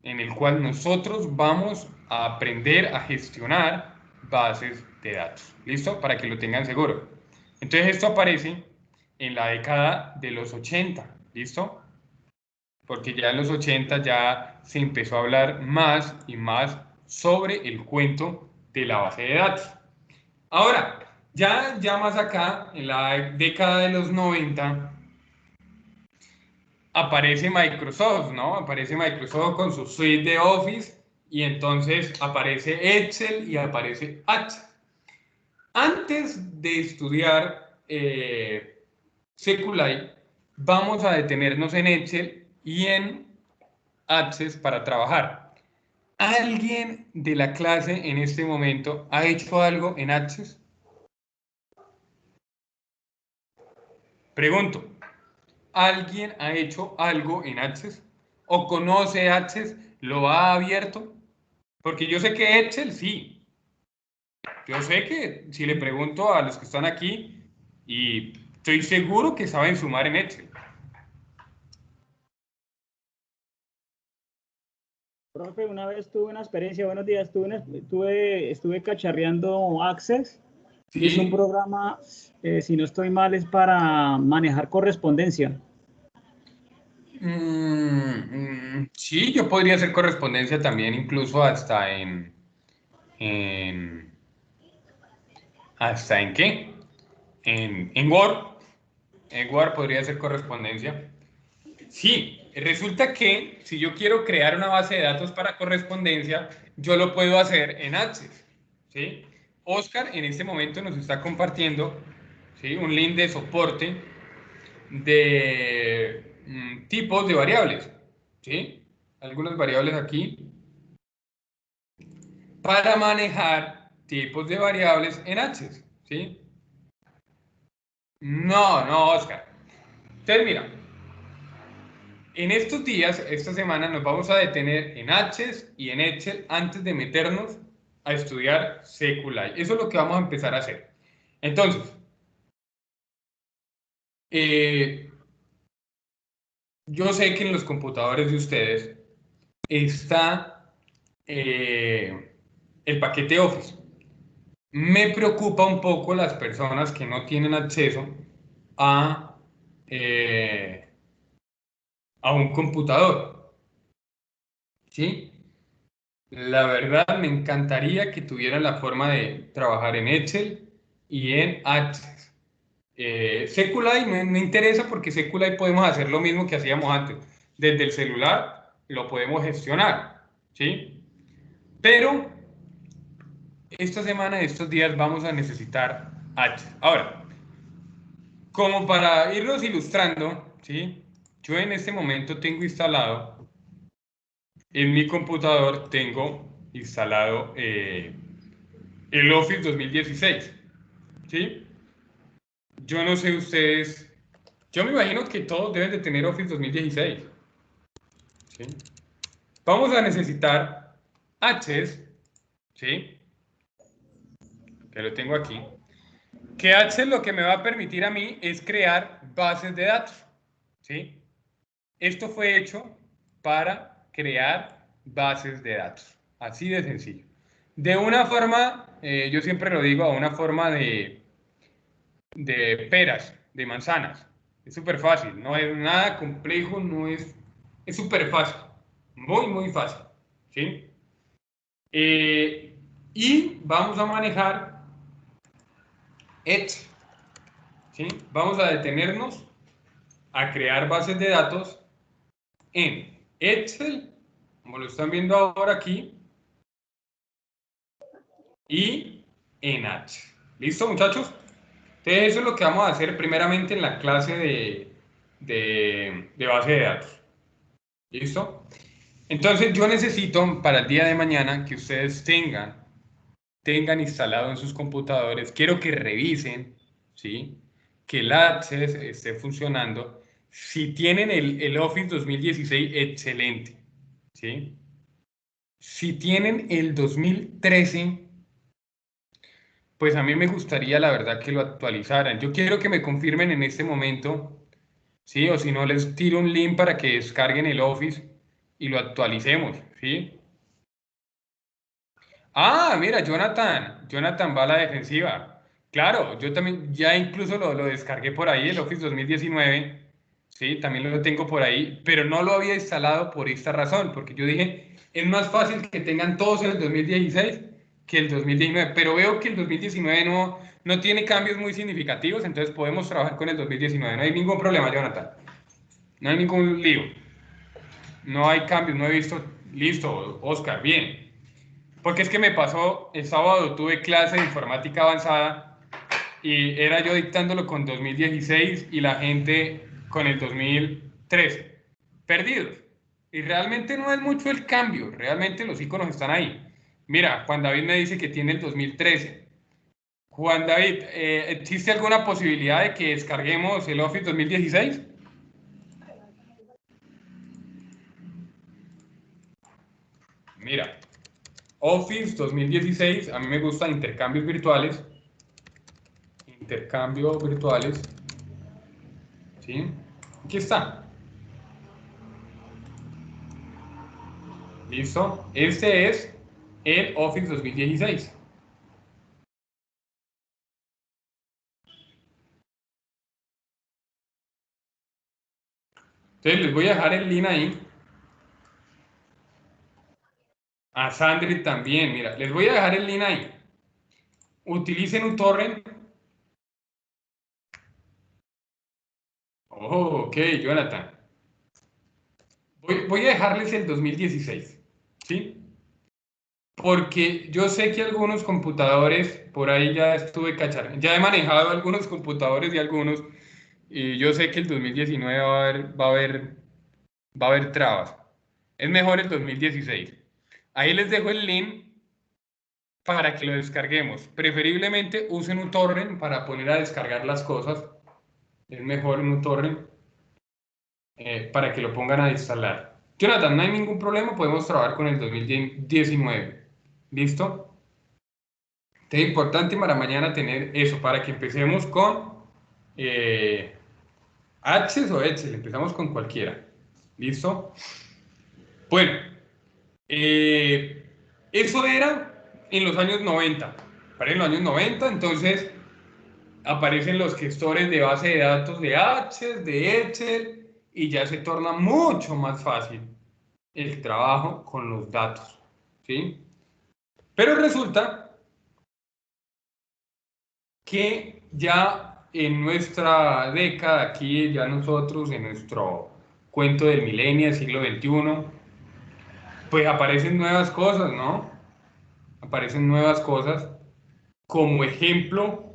en el cual nosotros vamos a aprender a gestionar bases de datos. ¿Listo? Para que lo tengan seguro. Entonces esto aparece en la década de los 80. ¿Listo? Porque ya en los 80 ya se empezó a hablar más y más sobre el cuento de la base de datos. Ahora, ya más acá, en la década de los 90, aparece Microsoft, ¿no? Aparece Microsoft con su suite de Office y entonces aparece Excel y aparece Access. Antes de estudiar SQLite, vamos a detenernos en Excel y en Access para trabajar. ¿Alguien de la clase en este momento ha hecho algo en Access? Pregunto, ¿alguien ha hecho algo en Access? ¿O conoce Access? ¿Lo ha abierto? Porque yo sé que Excel sí. Yo sé que si le pregunto a los que están aquí, y estoy seguro que saben sumar en Excel. Profe, una vez tuve una experiencia, buenos días, estuve cacharreando Access. Sí. Es un programa, si no estoy mal, es para manejar correspondencia. Sí, yo podría hacer correspondencia también, incluso hasta ¿hasta en qué? En Word. En Word podría hacer correspondencia. Sí, resulta que si yo quiero crear una base de datos para correspondencia, yo lo puedo hacer en Access, ¿sí? Oscar en este momento nos está compartiendo, ¿sí? Un link de soporte de tipos de variables, ¿sí? Algunas variables aquí para manejar tipos de variables en Access, ¿sí? No, Oscar. Entonces, mira, En estos días, esta semana, nos vamos a detener en Access y en Excel antes de meternos a estudiar SQLite. Eso es lo que vamos a empezar a hacer. Entonces, yo sé que en los computadores de ustedes está el paquete Office. Me preocupa un poco las personas que no tienen acceso a un computador, ¿sí? La verdad, me encantaría que tuvieran la forma de trabajar en Excel y en Access. SQLite me interesa porque SQLite podemos hacer lo mismo que hacíamos antes. Desde el celular lo podemos gestionar, ¿sí? Pero esta semana, estos días, vamos a necesitar Access. Ahora, como para irlos ilustrando, ¿sí? Yo en este momento tengo instalado, en mi computador tengo instalado el Office 2016, ¿sí? Yo no sé ustedes, yo me imagino que todos deben de tener Office 2016, ¿sí? Vamos a necesitar Access, ¿sí? Que lo tengo aquí. Que Access lo que me va a permitir a mí es crear bases de datos, ¿sí? Esto fue hecho para crear bases de datos, así de sencillo. De una forma, yo siempre lo digo, a una forma de peras, de manzanas. Es súper fácil, no es nada complejo, es súper fácil, muy, muy fácil, ¿sí? Y vamos a manejar Excel, ¿sí? Vamos a detenernos a crear bases de datos en Excel, como lo están viendo ahora aquí, y en H. ¿Listo, muchachos? Entonces, eso es lo que vamos a hacer primeramente en la clase de base de datos. ¿Listo? Entonces, yo necesito para el día de mañana que ustedes tengan instalado en sus computadores, quiero que revisen, ¿sí? Que el Access esté funcionando. Si tienen el Office 2016, excelente, ¿sí? Si tienen el 2013, pues a mí me gustaría, la verdad, que lo actualizaran. Yo quiero que me confirmen en este momento, ¿sí? O si no, les tiro un link para que descarguen el Office y lo actualicemos, ¿sí? Ah, mira, Jonathan va a la defensiva. Claro, yo también ya incluso lo descargué por ahí, el Office 2019, sí, también lo tengo por ahí, pero no lo había instalado por esta razón, porque yo dije, es más fácil que tengan todos el 2016 que el 2019, pero veo que el 2019 no tiene cambios muy significativos, entonces podemos trabajar con el 2019, no hay ningún problema, Jonathan, no hay ningún lío, no hay cambios, no he visto, listo, Oscar, bien. Porque es que me pasó, el sábado tuve clase de informática avanzada y era yo dictándolo con 2016 y la gente con el 2013. Perdidos. Y realmente no es mucho el cambio, realmente los iconos están ahí. Mira, Juan David me dice que tiene el 2013. Juan David, ¿existe alguna posibilidad de que descarguemos el Office 2016? Mira, Office 2016, a mí me gusta intercambios virtuales. Intercambios virtuales. ¿Sí? Aquí está. ¿Listo? Este es el Office 2016. Entonces les voy a dejar el link ahí. A Sandri también, mira, les voy a dejar el link ahí. Utilicen un torrent. Oh, ok, Jonathan. Voy a dejarles el 2016, ¿sí? Porque yo sé que algunos computadores, por ahí ya estuve cachando, ya he manejado algunos computadores y algunos, y yo sé que el 2019 va a haber trabas. Es mejor el 2016. Ahí les dejo el link para que lo descarguemos. Preferiblemente usen un torrent para poner a descargar las cosas. Es mejor en un torrent. para que lo pongan a instalar. Jonathan, no hay ningún problema, podemos trabajar con el 2019. ¿Listo? Es importante para mañana tener eso, para que empecemos con Access o Excel, empezamos con cualquiera. ¿Listo? Bueno, eso era en los años 90. Para en los años 90, entonces aparecen los gestores de base de datos de Access, de Excel, y ya se torna mucho más fácil el trabajo con los datos, ¿sí? Pero resulta que ya en nuestra década, aquí ya nosotros, en nuestro cuento del milenio, siglo XXI, pues aparecen nuevas cosas, ¿no? Aparecen nuevas cosas. Como ejemplo,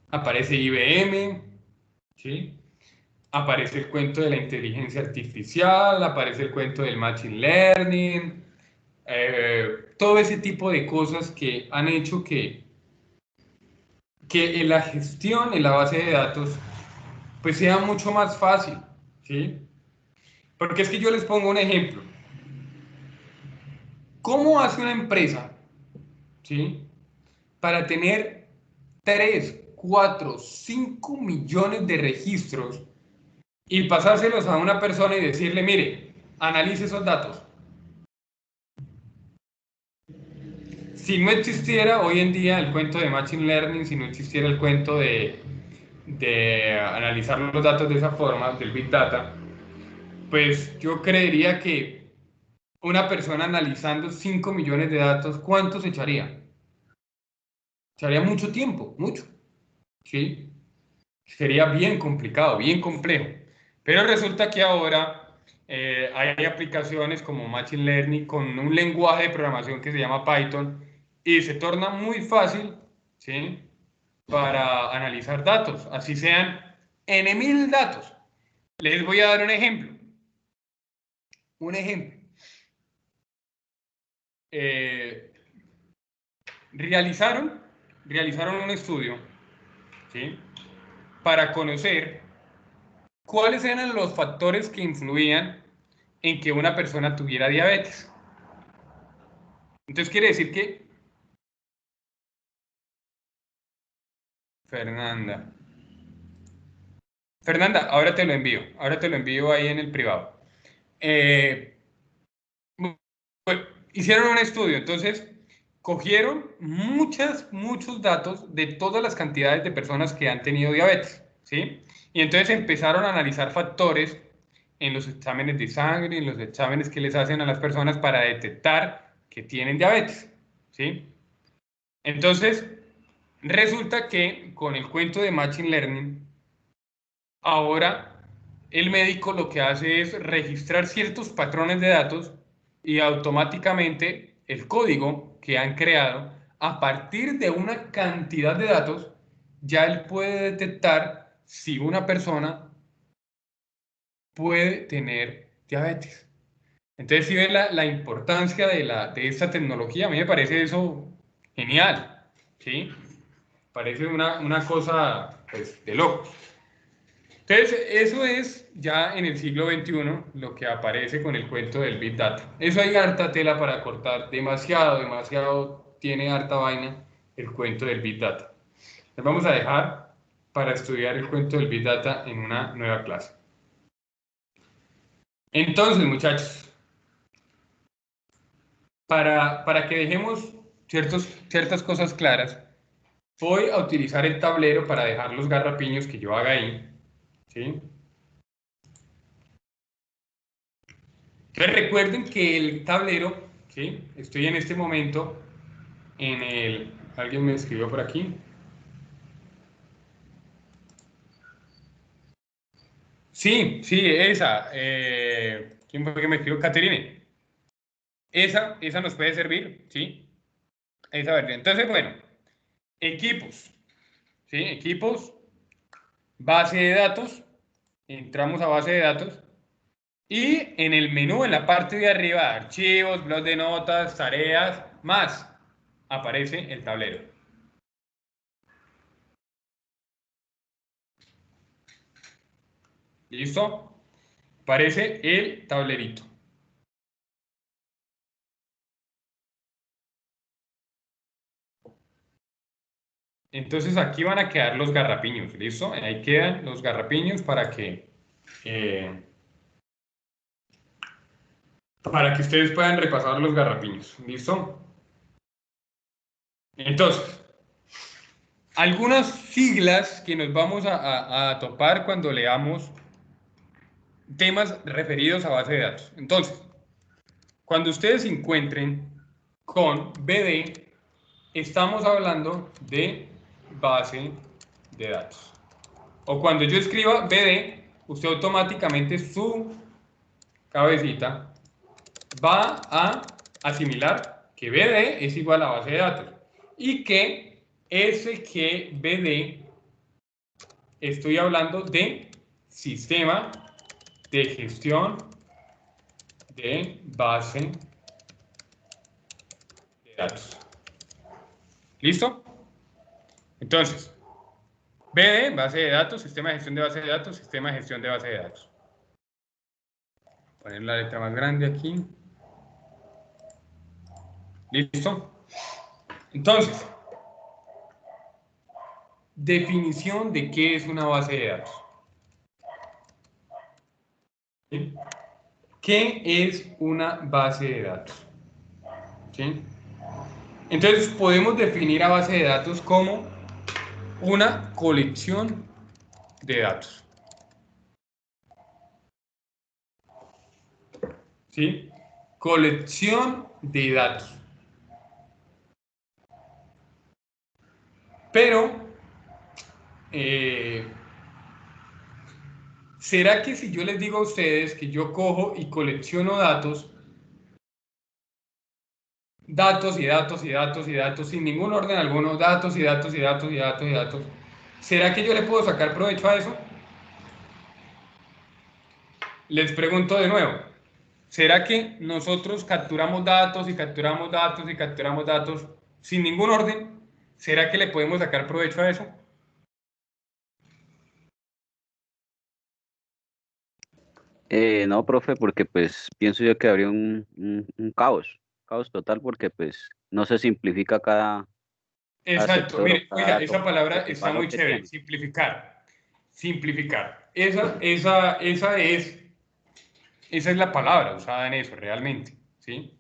aparece IBM, ¿sí? Aparece el cuento de la inteligencia artificial, aparece el cuento del machine learning, todo ese tipo de cosas que han hecho que en la gestión en la base de datos pues sea mucho más fácil, ¿sí? Porque es que yo les pongo un ejemplo. ¿Cómo hace una empresa, ¿sí? Para tener 3, 4, 5 millones de registros y pasárselos a una persona y decirle, mire, analice esos datos? Si no existiera hoy en día el cuento de Machine Learning, si no existiera el cuento de analizar los datos de esa forma, del Big Data, pues yo creería que una persona analizando 5 millones de datos, ¿cuánto se echaría? Echaría mucho tiempo, mucho, ¿sí? Sería bien complicado, bien complejo. Pero resulta que ahora hay aplicaciones como Machine Learning con un lenguaje de programación que se llama Python y se torna muy fácil, ¿sí? Para analizar datos, así sean N.000 datos. Les voy a dar un ejemplo. Un ejemplo. Realizaron un estudio, ¿sí? Para conocer cuáles eran los factores que influían en que una persona tuviera diabetes. Entonces quiere decir que Fernanda, ahora te lo envío ahí en el privado. Bueno, hicieron un estudio, entonces cogieron muchos datos de todas las cantidades de personas que han tenido diabetes, ¿sí? Y entonces empezaron a analizar factores en los exámenes de sangre, en los exámenes que les hacen a las personas para detectar que tienen diabetes, ¿sí? Entonces, resulta que con el cuento de Machine Learning, ahora el médico lo que hace es registrar ciertos patrones de datos y automáticamente el código que han creado, a partir de una cantidad de datos, ya él puede detectar si una persona puede tener diabetes. Entonces, si ven la importancia de esta tecnología, a mí me parece eso genial, ¿sí? Parece una cosa, pues, de loco. Entonces, eso es ya en el siglo XXI lo que aparece con el cuento del Big Data. Eso hay harta tela para cortar, demasiado tiene harta vaina el cuento del Big Data. Les vamos a dejar para estudiar el cuento del Big Data en una nueva clase. Entonces, muchachos, para que dejemos ciertas cosas claras, voy a utilizar el tablero para dejar los garrapiños que yo haga ahí, ¿sí? Entonces recuerden que el tablero, ¿sí? Estoy en este momento en el... ¿Alguien me escribió por aquí? Sí, esa. ¿Quién fue que me escribió? Caterine. Esa nos puede servir, ¿sí? Esa versión. Entonces, bueno, equipos, ¿sí? Equipos, base de datos. Entramos a base de datos. Y en el menú, en la parte de arriba, archivos, blog de notas, tareas, más, aparece el tablero. ¿Listo? Parece el tablerito. Entonces aquí van a quedar los garrapiños, ¿listo? Ahí quedan los garrapiños para que ustedes puedan repasar los garrapiños, ¿listo? Entonces, algunas siglas que nos vamos a topar cuando leamos temas referidos a base de datos. Entonces, cuando ustedes se encuentren con BD, estamos hablando de base de datos. O cuando yo escriba BD, usted automáticamente su cabecita va a asimilar que BD es igual a base de datos y que SGBD estoy hablando de sistema de gestión de base de datos. ¿Listo? Entonces, BD, base de datos, sistema de gestión de base de datos, sistema de gestión de base de datos. Poner la letra más grande aquí. ¿Listo? Entonces, definición de qué es una base de datos. ¿Sí? ¿Qué es una base de datos? ¿Sí? Entonces, podemos definir a base de datos como una colección de datos. ¿Sí? Colección de datos. Pero, ¿será que si yo les digo a ustedes que yo cojo y colecciono datos y datos y datos y datos, sin ningún orden alguno, datos y datos y datos y datos y datos, ¿será que yo le puedo sacar provecho a eso? Les pregunto de nuevo, ¿será que nosotros capturamos datos y capturamos datos y capturamos datos sin ningún orden? ¿Será que le podemos sacar provecho a eso? No, profe, porque pues pienso yo que habría un caos total, porque pues no se simplifica cada Exacto, sector o mire, cada oiga, dato esa palabra por el está valor muy que chévere, tiene. simplificar, simplificar. Esa es la palabra usada en eso, realmente, ¿sí?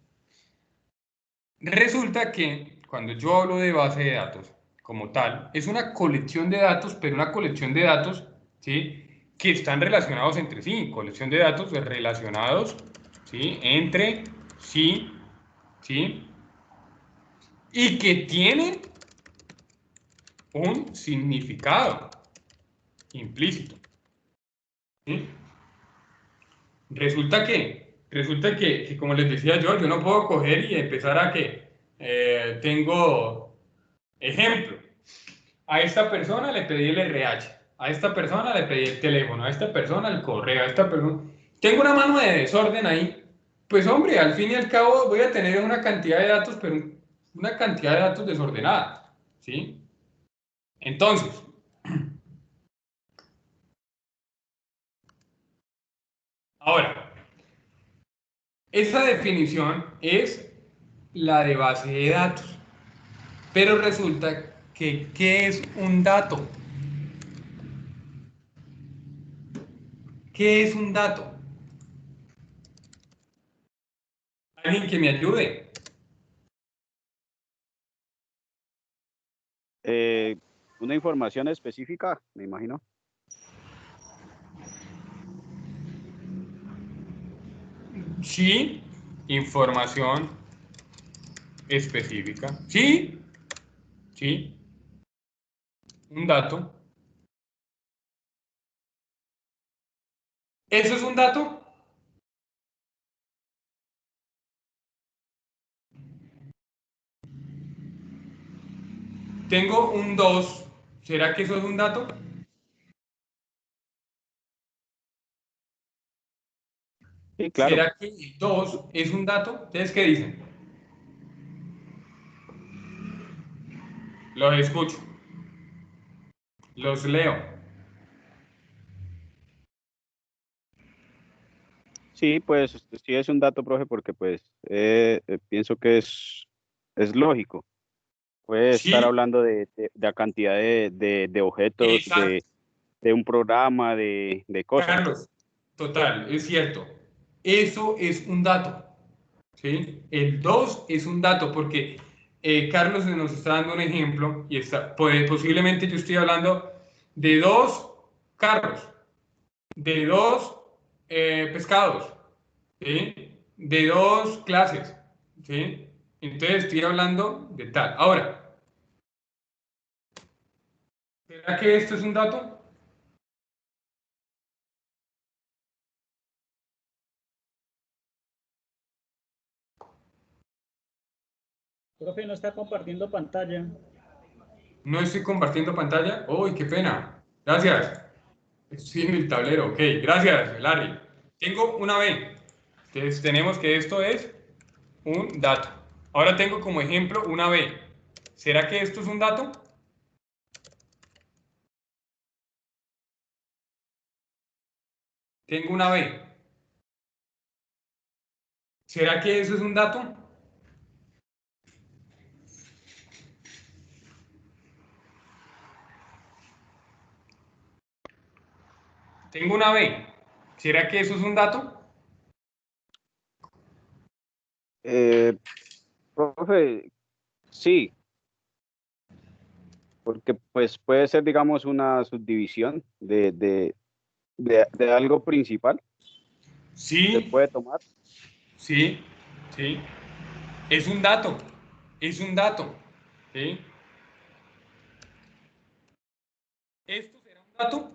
Resulta que cuando yo hablo de base de datos como tal, es una colección de datos, pero una colección de datos, ¿sí?, que están relacionados entre sí, colección de datos relacionados, ¿sí?, entre sí, ¿sí?, y que tienen un significado implícito, ¿sí? Resulta que, como les decía yo no puedo coger y empezar a que tengo ejemplo. A esta persona le pedí el RH, a esta persona le pedí el teléfono, a esta persona el correo, a esta persona... Tengo una mano de desorden ahí. Pues hombre, al fin y al cabo voy a tener una cantidad de datos, pero una cantidad de datos desordenada, ¿sí? Entonces, ahora, esa definición es la de base de datos, pero resulta que ¿qué es un dato? ¿Qué es un dato? Alguien que me ayude. Una información específica, me imagino. Sí, información específica. Sí, sí, un dato. ¿Eso es un dato? Tengo un 2. ¿Será que eso es un dato? Sí, claro. ¿Será que el 2 es un dato? ¿Ustedes qué dicen? Los escucho. Los leo. Sí, pues sí es un dato, profe, porque pues pienso que es lógico. Puede estar Sí, hablando de la cantidad de objetos, exacto. de un programa, de cosas. Carlos, total, es cierto. Eso es un dato. ¿Sí? El 2 es un dato porque Carlos nos está dando un ejemplo y posiblemente yo estoy hablando de 2 carros, de 2 pescados, ¿sí? De 2 clases, ¿sí? Entonces estoy hablando de tal. Ahora, ¿será que esto es un dato? Profe, no está compartiendo pantalla. No estoy compartiendo pantalla. ¡Uy, qué pena! Gracias. Estoy en el tablero. Ok, gracias, Larry. Tengo una B. Entonces tenemos que esto es un dato. Ahora tengo como ejemplo una B. ¿Será que esto es un dato? Tengo una B. ¿Será que eso es un dato? Tengo una B. ¿Será que eso es un dato? Profe, sí, porque pues puede ser, digamos, una subdivisión de algo principal. Se Sí, puede tomar. sí, sí. Es un dato. Es un dato. ¿Sí? ¿Esto será un dato?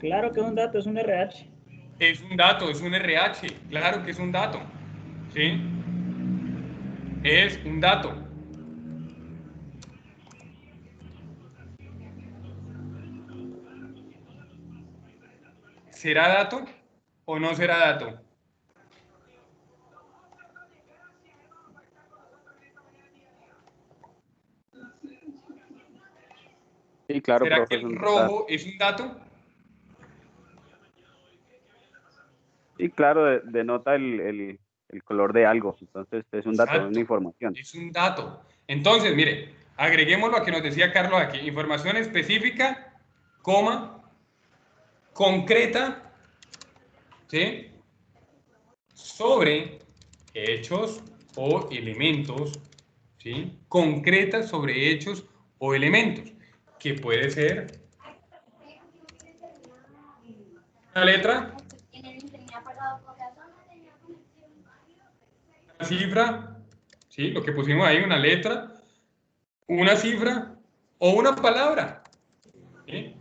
Claro que es un dato, es un RH. Es un dato, es un RH. Claro que es un dato. ¿Sí? Es un dato. ¿Será dato o no será dato? Sí, claro, ¿Será que profe, es el un dato. rojo es un dato? Sí, claro, denota el color de algo. Entonces, es un dato, una Exacto, información. es un dato. Entonces, mire, agreguemos lo que nos decía Carlos aquí. Información específica, coma, concreta, ¿sí? Sobre hechos o elementos, ¿sí? Concreta sobre hechos o elementos, que puede ser una letra, una cifra, ¿sí? Lo que pusimos ahí, una letra, una cifra o una palabra, ¿sí?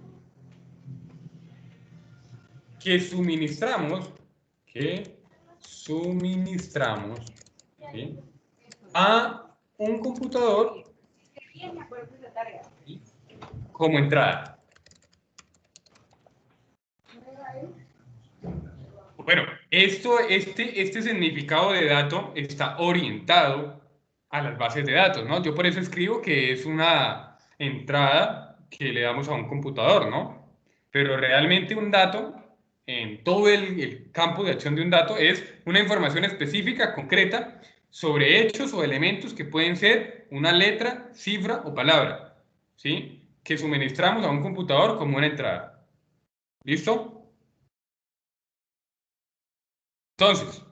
Que suministramos, que suministramos, ¿sí? A un computador, ¿sí? Como entrada. Bueno, este significado de dato está orientado a las bases de datos, ¿no? Yo por eso escribo que es una entrada que le damos a un computador, ¿no? Pero realmente un dato, en todo el campo de acción de un dato, es una información específica, concreta, sobre hechos o elementos que pueden ser una letra, cifra o palabra, ¿sí? Que suministramos a un computador como una entrada. ¿Listo? Entonces,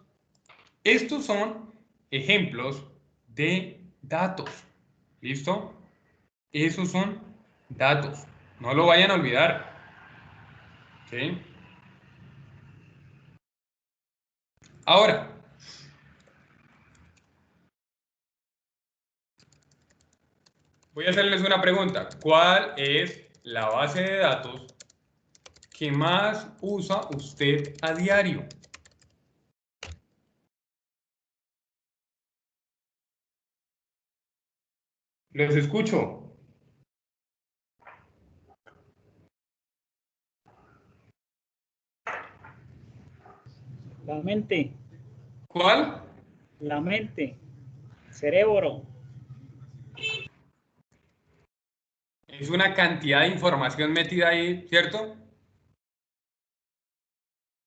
estos son ejemplos de datos. ¿Listo? Esos son datos. No lo vayan a olvidar. ¿Sí? Ahora, voy a hacerles una pregunta. ¿Cuál es la base de datos que más usa usted a diario? Los escucho. La mente, ¿Cuál? la mente, cerebro. Es una cantidad de información metida ahí, ¿cierto?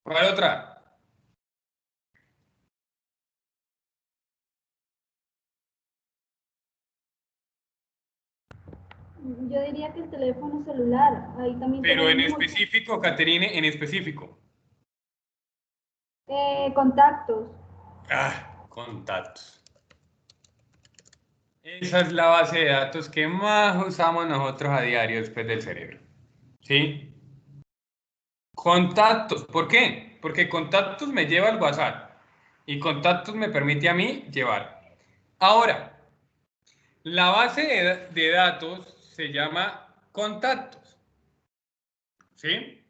¿Cuál otra? Yo diría que el teléfono celular, ahí también. Pero en específico, Caterine, en específico. Contactos. Contactos. Esa es la base de datos que más usamos nosotros a diario después del cerebro. ¿Sí? Contactos. ¿Por qué? Porque contactos me lleva al WhatsApp y contactos me permite a mí llevar. Ahora, la base de datos se llama contactos. ¿Sí?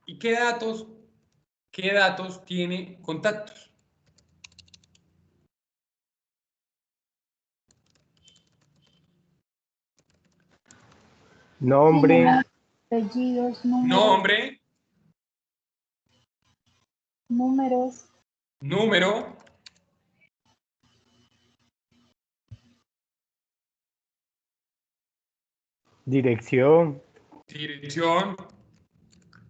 ¿Y qué datos tiene contactos? Nombre. Apellidos, Nombre. Números. Número. Dirección. Dirección.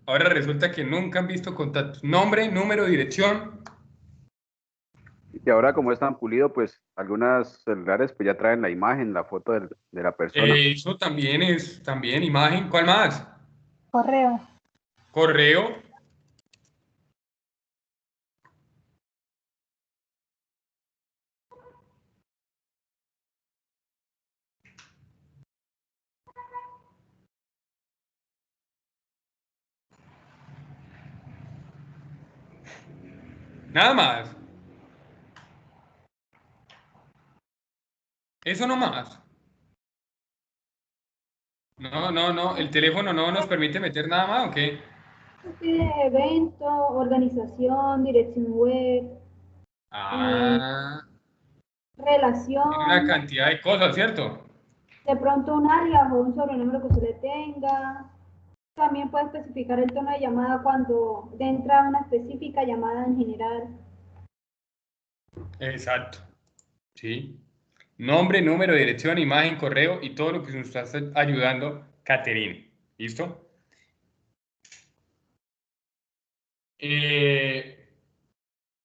Ahora resulta que nunca han visto contactos. Nombre, número, dirección. Y ahora como es tan pulido, pues algunas celulares pues ya traen la imagen, la foto de la persona. Eso también imagen. ¿Cuál más? Correo. Correo. Nada más. Eso no más. No. ¿El teléfono no nos permite meter nada más o qué? Evento, organización, dirección web. Relación. Tiene una cantidad de cosas, ¿cierto? De pronto un alias o un sobrenombre que se le tenga. También puede especificar el tono de llamada cuando entra una específica llamada en general. Exacto. Sí. Nombre, número, dirección, imagen, correo y todo lo que nos está ayudando Caterine. ¿Listo?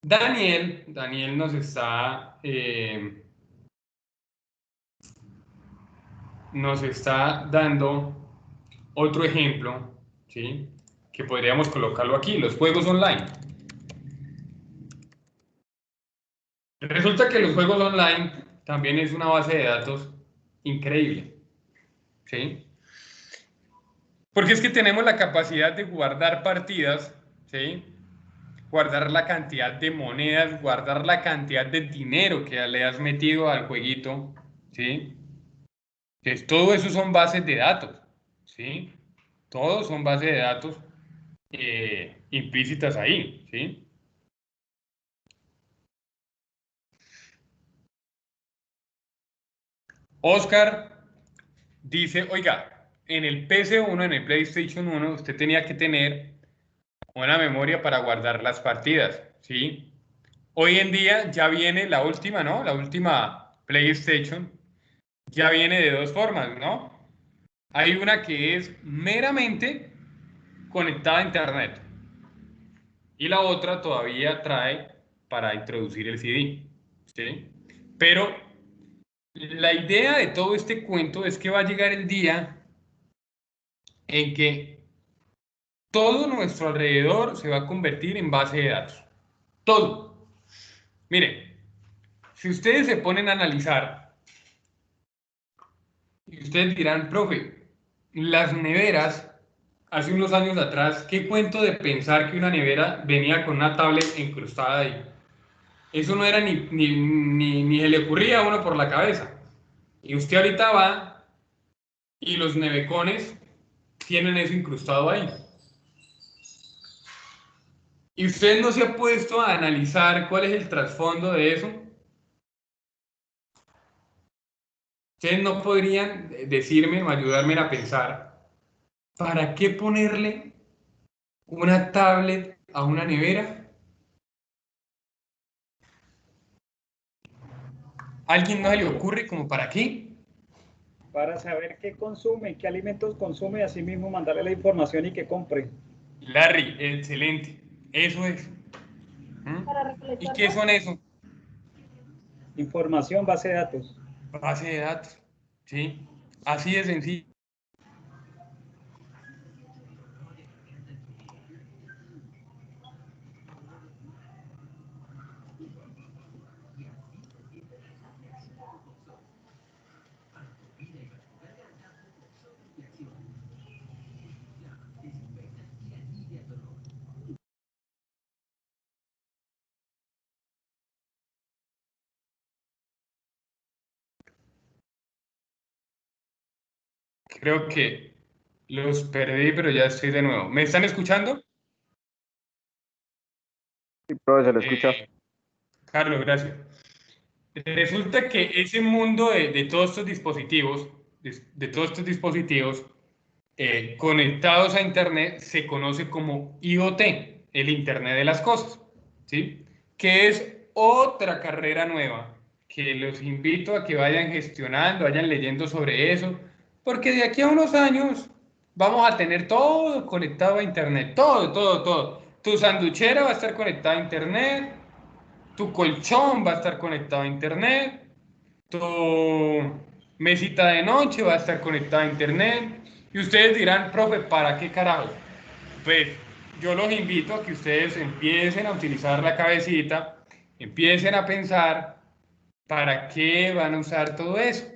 Daniel nos está dando otro ejemplo, ¿sí? Que podríamos colocarlo aquí, los juegos online. Resulta que los juegos online también es una base de datos increíble, ¿sí? Porque es que tenemos la capacidad de guardar partidas, ¿sí? Guardar la cantidad de monedas, guardar la cantidad de dinero que le has metido al jueguito, ¿sí? Entonces, todo eso son bases de datos, ¿sí? Todos son bases de datos implícitas ahí, ¿sí? Oscar dice, oiga, en el PC1, en el PlayStation 1, usted tenía que tener una memoria para guardar las partidas, ¿sí? Hoy en día ya viene la última, ¿no? La última PlayStation ya viene de dos formas, ¿no? Hay una que es meramente conectada a Internet y la otra todavía trae para introducir el CD, ¿sí? Pero la idea de todo este cuento es que va a llegar el día en que todo nuestro alrededor se va a convertir en base de datos. Todo. Miren, si ustedes se ponen a analizar, y ustedes dirán, profe, las neveras, hace unos años atrás, ¿qué cuento de pensar que una nevera venía con una tablet incrustada ahí? Eso no era ni se le ocurría a uno por la cabeza. Y usted ahorita va y los nevecones tienen eso incrustado ahí. ¿Y usted no se ha puesto a analizar cuál es el trasfondo de eso? Ustedes no podrían decirme o ayudarme a pensar, ¿para qué ponerle una tablet a una nevera? ¿A alguien no se le ocurre como para qué? para saber qué consume, qué alimentos consume y así mismo mandarle la información y que compre. Larry, excelente. Eso es. Para ¿Y recolectar qué son eso? Información, base de datos. Base de datos. ¿Sí? Así de sencillo. Creo que los perdí, pero ya estoy de nuevo. ¿Me están escuchando? Sí, profe, se lo escucha. Carlos, gracias. Resulta que ese mundo de todos estos dispositivos, de todos estos dispositivos conectados a Internet, se conoce como IoT, el Internet de las cosas, ¿sí? Que es otra carrera nueva que los invito a que vayan gestionando, vayan leyendo sobre eso, porque de aquí a unos años vamos a tener todo conectado a Internet, todo, todo, todo. Tu sanduchera va a estar conectada a Internet, tu colchón va a estar conectado a Internet, tu mesita de noche va a estar conectada a Internet. Y ustedes dirán, profe, ¿para qué carajo? Pues yo los invito a que ustedes empiecen a utilizar la cabecita, empiecen a pensar para qué van a usar todo eso.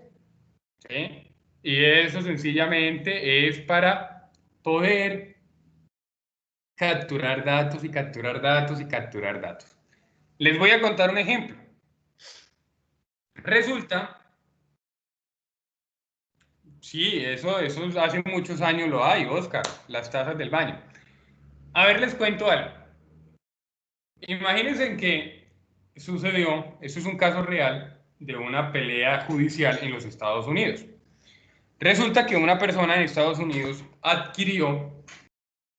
¿Sí? Y eso sencillamente es para poder capturar datos y capturar datos y capturar datos. Les voy a contar un ejemplo. Resulta, sí, eso hace muchos años lo hay, Oscar, las tazas del baño. A ver, les cuento algo. Imagínense que sucedió, esto es un caso real de una pelea judicial en los Estados Unidos. Resulta que una persona en Estados Unidos adquirió un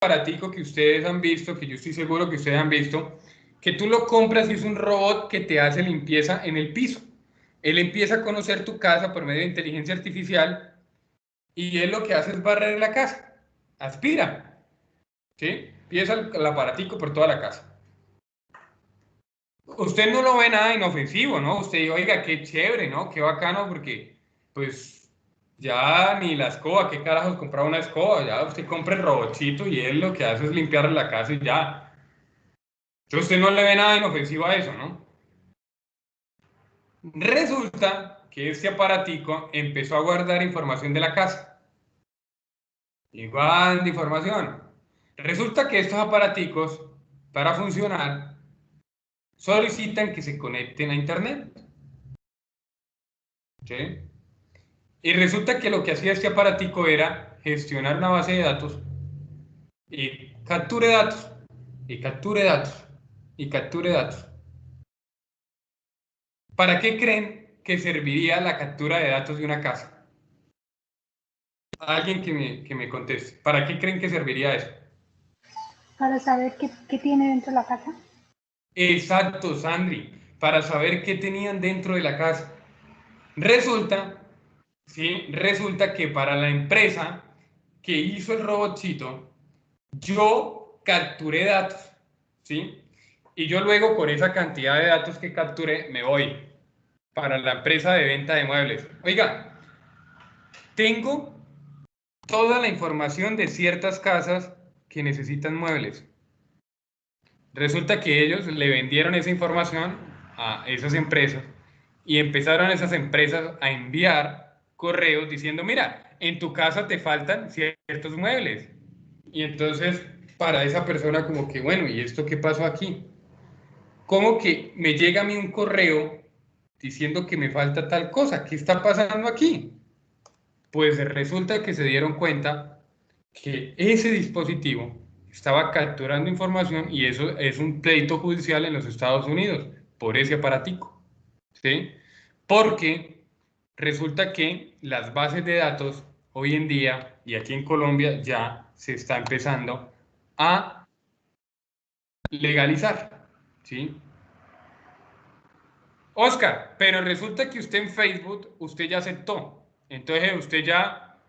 aparatico que ustedes han visto, que yo estoy seguro que ustedes han visto, que tú lo compras y es un robot que te hace limpieza en el piso. Él empieza a conocer tu casa por medio de inteligencia artificial y él lo que hace es barrer la casa, aspira, ¿sí? Empieza el aparatico por toda la casa. Usted no lo ve nada inofensivo, ¿no? Usted dice, oiga, qué chévere, ¿no? Qué bacano, porque, pues, ya ni la escoba, ¿qué carajos comprar una escoba? Ya usted compra el robotcito y él lo que hace es limpiar la casa y ya. Entonces usted no le ve nada inofensivo a eso, ¿no? Resulta que este aparatico empezó a guardar información de la casa. Y guarda información. Resulta que estos aparaticos, para funcionar, solicitan que se conecten a Internet. ¿Sí? Y resulta que lo que hacía este aparatico era gestionar una base de datos y capture datos, y capture datos, y capture datos. ¿Para qué creen que serviría la captura de datos de una casa? Alguien que me conteste. ¿Para qué creen que serviría eso? Para saber qué tiene dentro de la casa. Exacto, Sandri. Para saber qué tenían dentro de la casa. Resulta, ¿sí? Resulta que para la empresa que hizo el robotcito, yo capturé datos, ¿sí? Y yo luego con esa cantidad de datos que capturé me voy para la empresa de venta de muebles. Oiga, tengo toda la información de ciertas casas que necesitan muebles. Resulta que ellos le vendieron esa información a esas empresas y empezaron esas empresas a enviar correos diciendo, mira, en tu casa te faltan ciertos muebles. Y entonces para esa persona como que, bueno, ¿y esto qué pasó aquí? ¿Cómo que me llega a mí un correo diciendo que me falta tal cosa? ¿Qué está pasando aquí? Pues resulta que se dieron cuenta que ese dispositivo estaba capturando información y eso es un pleito judicial en los Estados Unidos por ese aparatico, ¿sí? Porque resulta que las bases de datos hoy en día y aquí en Colombia ya se está empezando a legalizar, ¿sí? Oscar, pero resulta que usted en Facebook, usted ya aceptó. Entonces usted ya,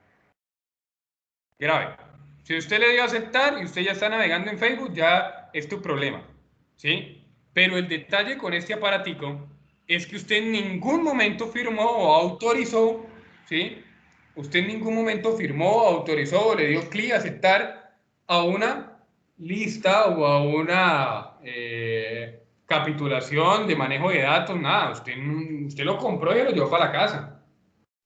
grave. Si usted le dio a aceptar y usted ya está navegando en Facebook, ya es tu problema, ¿sí? Pero el detalle con este aparatico es que usted en ningún momento firmó o autorizó, ¿sí? Usted en ningún momento firmó, autorizó o le dio clic a aceptar a una lista o a una capitulación de manejo de datos, nada. Usted lo compró y lo llevó para la casa.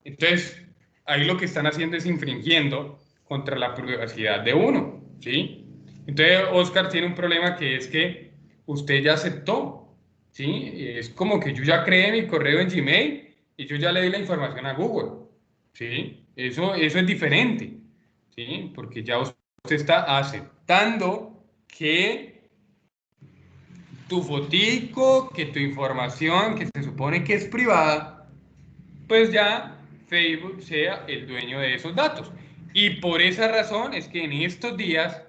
Entonces, ahí lo que están haciendo es infringiendo contra la privacidad de uno, ¿sí? Entonces, Oscar tiene un problema que es que usted ya aceptó, ¿sí? Es como que yo ya creé mi correo en Gmail y yo ya le di la información a Google, ¿sí? Eso es diferente, ¿sí? Porque ya usted está aceptando que tu fotico, que tu información, que se supone que es privada, pues ya Facebook sea el dueño de esos datos. Y por esa razón es que en estos días,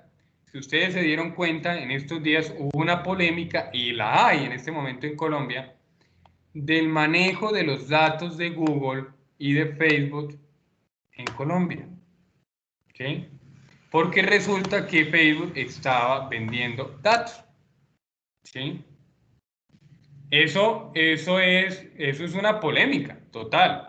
si ustedes se dieron cuenta, en estos días hubo una polémica, y la hay en este momento en Colombia, del manejo de los datos de Google y de Facebook en Colombia. ¿Sí? Porque resulta que Facebook estaba vendiendo datos. ¿Sí? Eso es una polémica total.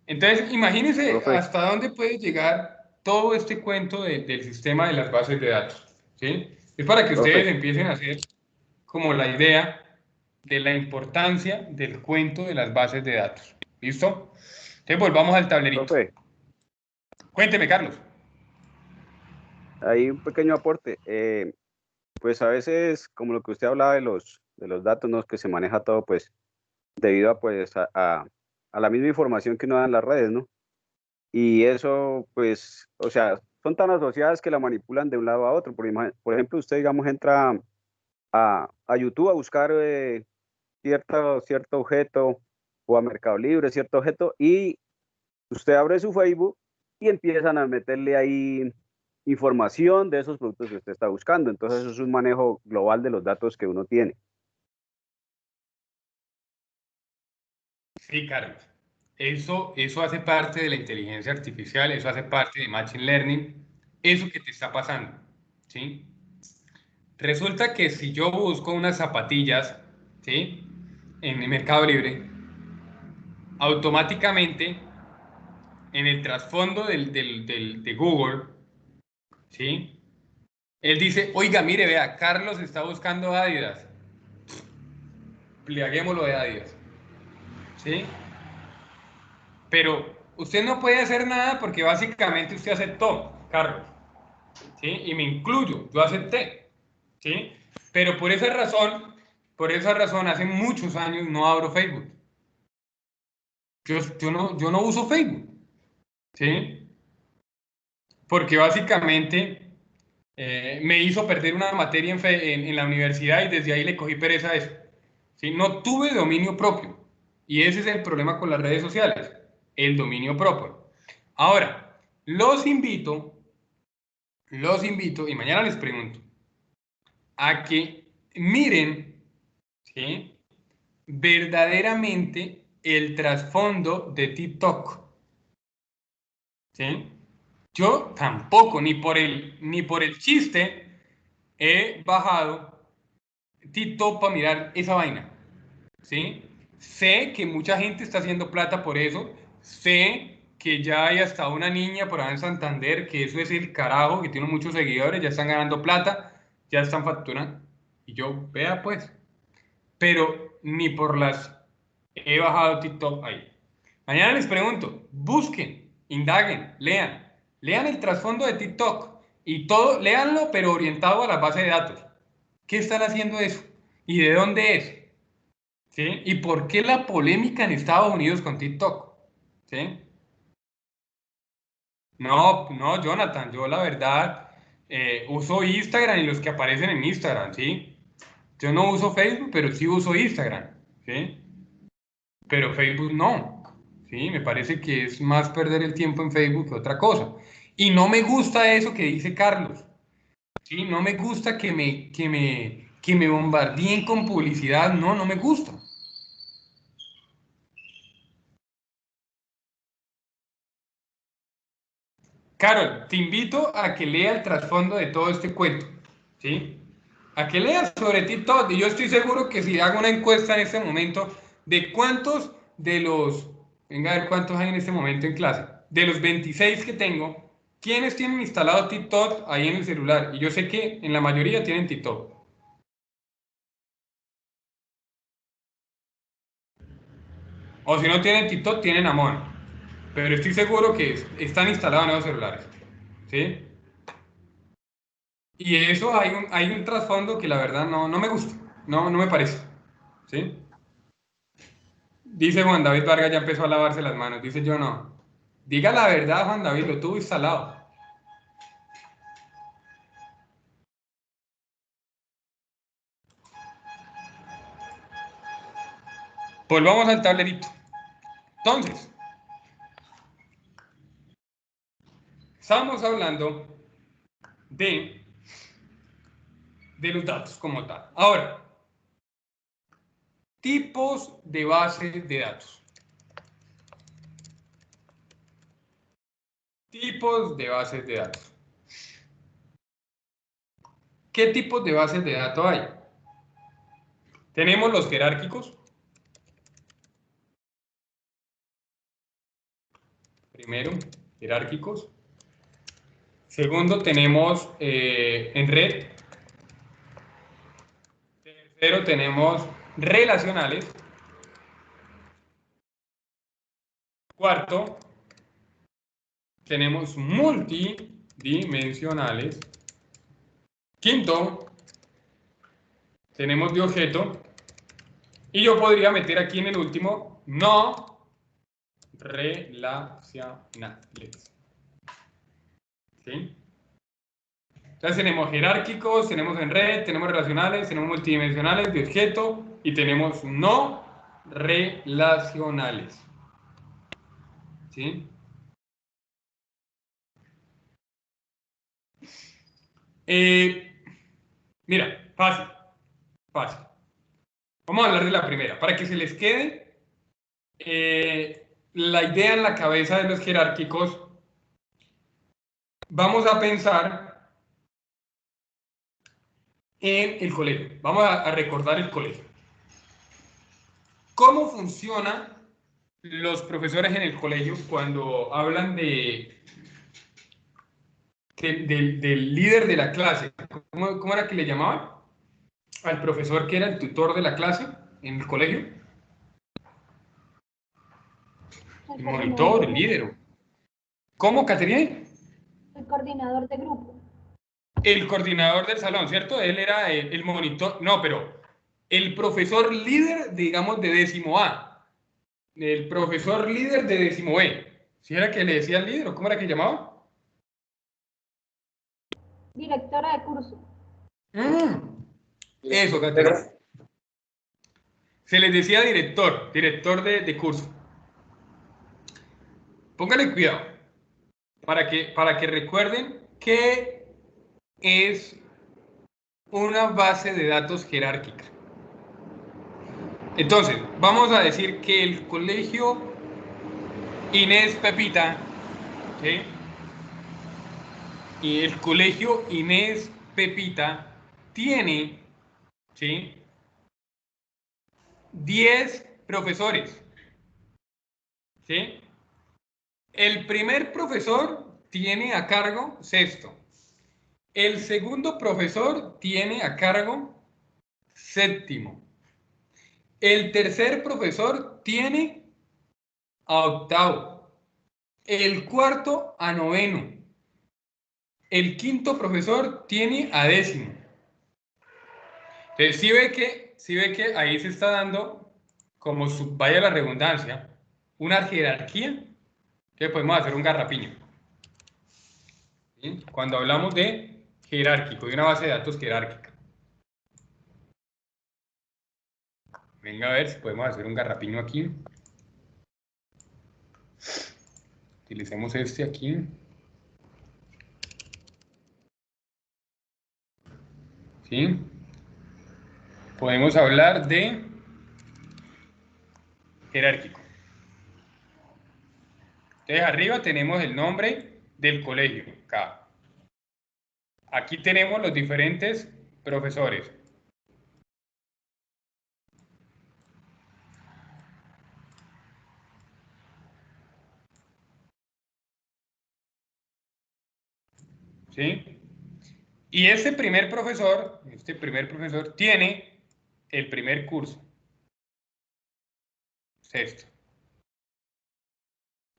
Entonces, imagínense Profe, hasta dónde puede llegar todo este cuento del sistema de las bases de datos, ¿sí? Es para que ustedes profe, empiecen a hacer como la idea de la importancia del cuento de las bases de datos. ¿Listo? Entonces, volvamos al tablerito. profe, Cuénteme, Carlos. hay un pequeño aporte. Pues a veces, como lo que usted hablaba de los datos, ¿no? Que se maneja todo, pues, debido a, pues, a la misma información que uno da en las redes, ¿no? Y eso, pues, o sea, son tan asociadas que la manipulan de un lado a otro. Por ejemplo, usted, digamos, entra a YouTube a buscar cierto objeto o a Mercado Libre, cierto objeto, y usted abre su Facebook y empiezan a meterle ahí información de esos productos que usted está buscando. Entonces, eso es un manejo global de los datos que uno tiene. Sí, Carlos. Eso hace parte de la inteligencia artificial, eso hace parte de Machine Learning, eso que te está pasando, ¿sí? Resulta que si yo busco unas zapatillas, ¿sí? En el Mercado Libre, automáticamente en el trasfondo de Google, ¿sí? Él dice, oiga, mire, vea, Carlos está buscando Adidas. Pliaguémoslo de Adidas, ¿sí? Pero usted no puede hacer nada porque básicamente usted aceptó, Carlos, ¿sí? Y me incluyo, yo acepté, ¿sí? Pero por esa razón, hace muchos años no abro Facebook. Yo no uso Facebook, ¿sí? Porque básicamente me hizo perder una materia en la universidad y desde ahí le cogí pereza a eso, ¿sí? No tuve dominio propio. Y ese es el problema con las redes sociales, el dominio propio. Ahora, los invito, y mañana les pregunto, a que miren, ¿sí? Verdaderamente el trasfondo de TikTok, ¿sí? Yo tampoco, ni por el chiste, he bajado TikTok para mirar esa vaina, ¿sí? Sé que mucha gente está haciendo plata por eso, sé que ya hay hasta una niña por ahí en Santander, que eso es el carajo, que tiene muchos seguidores, ya están ganando plata, ya están facturando, y yo, vea pues, pero ni por las he bajado TikTok ahí. Mañana les pregunto, busquen, indaguen, lean el trasfondo de TikTok y todo, léanlo, pero orientado a la base de datos. ¿Qué están haciendo eso? ¿Y de dónde es? ¿Sí? ¿Y por qué la polémica en Estados Unidos con TikTok? ¿Sí? No, no, Jonathan, yo la verdad uso Instagram y los que aparecen en Instagram, ¿sí? Yo no uso Facebook, pero sí uso Instagram, ¿sí? Pero Facebook no, ¿sí? Me parece que es más perder el tiempo en Facebook que otra cosa. Y no me gusta eso que dice Carlos, ¿sí? No me gusta que me bombardeen con publicidad, no, no me gusta. Carol, te invito a que lea el trasfondo de todo este cuento, ¿sí? A que leas sobre TikTok. Y yo estoy seguro que si hago una encuesta en este momento de cuántos de los, venga a ver cuántos hay en este momento en clase, de los 26 que tengo, ¿quiénes tienen instalado TikTok ahí en el celular? Y yo sé que en la mayoría tienen TikTok. O si no tienen TikTok, tienen Amon. Pero estoy seguro que están instalados en los celulares, ¿sí? Y eso hay un trasfondo que la verdad no me gusta, no me parece, ¿sí? Dice Juan David Vargas, ya empezó a lavarse las manos. Dice yo no. Diga la verdad, Juan David, lo tuvo instalado. Volvamos al tablerito. Entonces, estamos hablando de los datos como tal. Ahora, tipos de bases de datos. Tipos de bases de datos. ¿Qué tipos de bases de datos hay? Tenemos los jerárquicos. Primero, jerárquicos. Segundo, tenemos en red. Tercero, tenemos relacionales. Cuarto, tenemos multidimensionales. Quinto, tenemos de objeto. Y yo podría meter aquí en el último, no relacionales. ¿Sí? Entonces tenemos jerárquicos, tenemos en red, tenemos relacionales, tenemos multidimensionales, de objeto y tenemos no relacionales. ¿Sí? Mira, fácil. Vamos a hablar de la primera, para que se les quede la idea en la cabeza de los jerárquicos. Vamos a pensar en el colegio. Vamos a recordar el colegio. ¿Cómo funcionan los profesores en el colegio cuando hablan del líder de la clase? ¿Cómo era que le llamaban al profesor que era el tutor de la clase en el colegio? El monitor, el líder. ¿Cómo, Caterina? El coordinador de grupo. El coordinador del salón, ¿cierto? Él era el monitor. No, pero el profesor líder, digamos, de décimo A. El profesor líder de décimo B. ¿Sí era que le decía el líder o cómo era que llamaba? Directora de curso. Eso, Caterina. Se les decía director de curso. Póngale cuidado para que recuerden qué es una base de datos jerárquica. Entonces, vamos a decir que el colegio Inés Pepita, ¿sí? Y el colegio Inés Pepita tiene, ¿sí?, 10 profesores, ¿sí? El primer profesor tiene a cargo sexto. El segundo profesor tiene a cargo séptimo. El tercer profesor tiene a octavo. El cuarto a noveno. El quinto profesor tiene a décimo. Entonces, sí ve que ahí se está dando, como vaya la redundancia, una jerarquía que podemos hacer un garrapiño. ¿Sí? Cuando hablamos de jerárquico, de una base de datos jerárquica. Venga a ver si podemos hacer un garrapiño aquí. Utilicemos este aquí. ¿Sí? Podemos hablar de jerárquico. Entonces arriba tenemos el nombre del colegio, acá. Aquí tenemos los diferentes profesores. ¿Sí? Y este primer profesor tiene el primer curso. Sexto.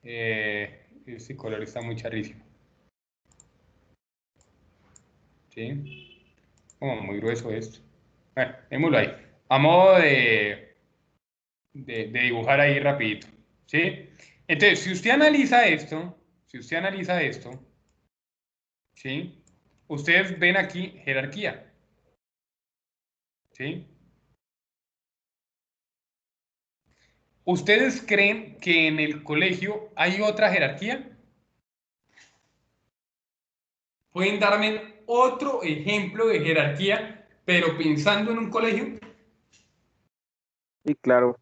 Este color está muy charrísimo. ¿Sí? Como muy grueso esto. Bueno, démoslo ahí. A modo de dibujar ahí rapidito. ¿Sí? Entonces, si usted analiza esto, ¿sí? Ustedes ven aquí jerarquía. ¿Sí? ¿Ustedes creen que en el colegio hay otra jerarquía? ¿Pueden darme otro ejemplo de jerarquía, pero pensando en un colegio? Sí, claro.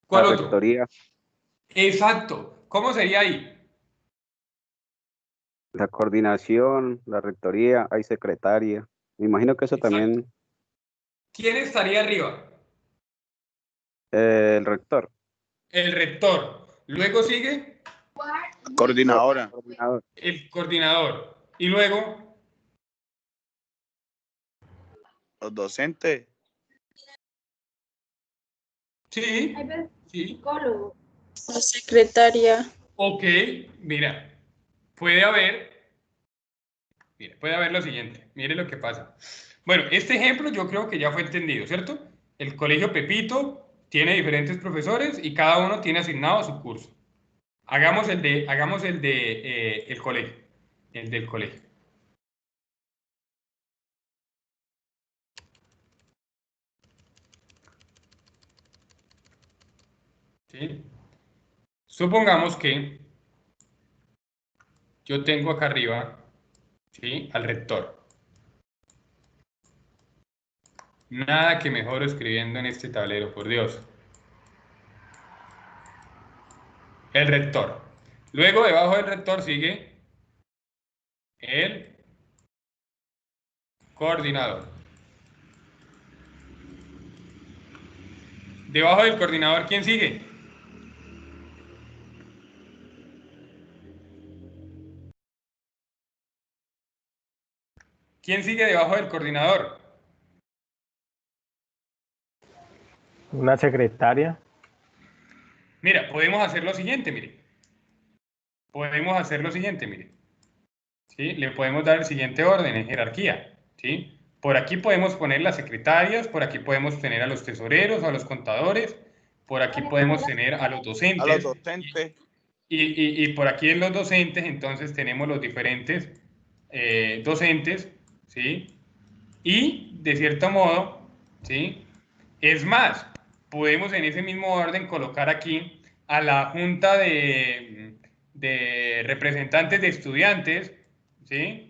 ¿Cuál La otro? rectoría, Exacto. ¿Cómo sería ahí? la coordinación, la rectoría, hay secretaria. Me imagino que eso Exacto. también, ¿Quién estaría arriba? el rector. El rector. Luego sigue Coordinadora. Coordinador. el coordinador. Y luego, Los docentes. sí, Hay veces sí. psicólogo. La secretaria. Ok, mira, puede haber lo siguiente. Mire lo que pasa. Bueno, este ejemplo yo creo que ya fue entendido, ¿cierto? El colegio Pepito tiene diferentes profesores y cada uno tiene asignado su curso. Hagamos el de el colegio, el del colegio. ¿Sí? Supongamos que yo tengo acá arriba, ¿sí?, al rector. Nada que mejoro escribiendo en este tablero, por Dios. El rector. Luego, debajo del rector sigue el coordinador. Debajo del coordinador, ¿quién sigue? ¿Quién sigue debajo del coordinador? Una secretaria. Mira, podemos hacer lo siguiente, mire. ¿Sí? Le podemos dar el siguiente orden en jerarquía, ¿sí? Por aquí podemos poner las secretarias, por aquí podemos tener a los tesoreros, a los contadores, por aquí podemos tener a los docentes. A los docentes. Y por aquí en los docentes, entonces tenemos los diferentes docentes, ¿sí? Y de cierto modo, ¿sí? Es más, podemos en ese mismo orden colocar aquí a la junta de representantes de estudiantes, ¿sí?,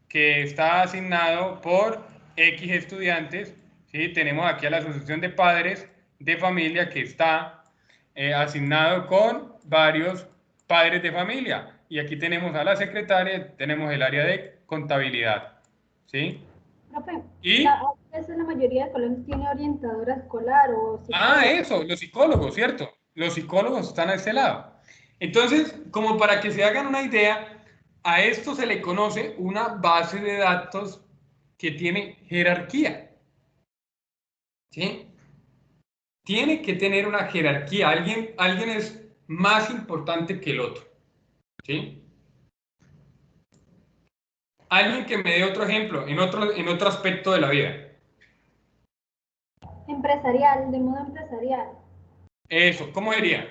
que está asignado por X estudiantes, ¿sí? Tenemos aquí a la asociación de padres de familia que está asignado con varios padres de familia. Y aquí tenemos a la secretaria, tenemos el área de contabilidad, ¿sí? Profe, Y a veces la mayoría de colegios tiene orientadora escolar o psicólogo. eso, los psicólogos, ¿cierto? Los psicólogos están a este lado. Entonces, como para que se hagan una idea, a esto se le conoce una base de datos que tiene jerarquía, ¿sí? Tiene que tener una jerarquía. Alguien es más importante que el otro, ¿sí? Alguien que me dé otro ejemplo en otro aspecto de la vida. Empresarial, de modo empresarial. Eso, ¿cómo diría?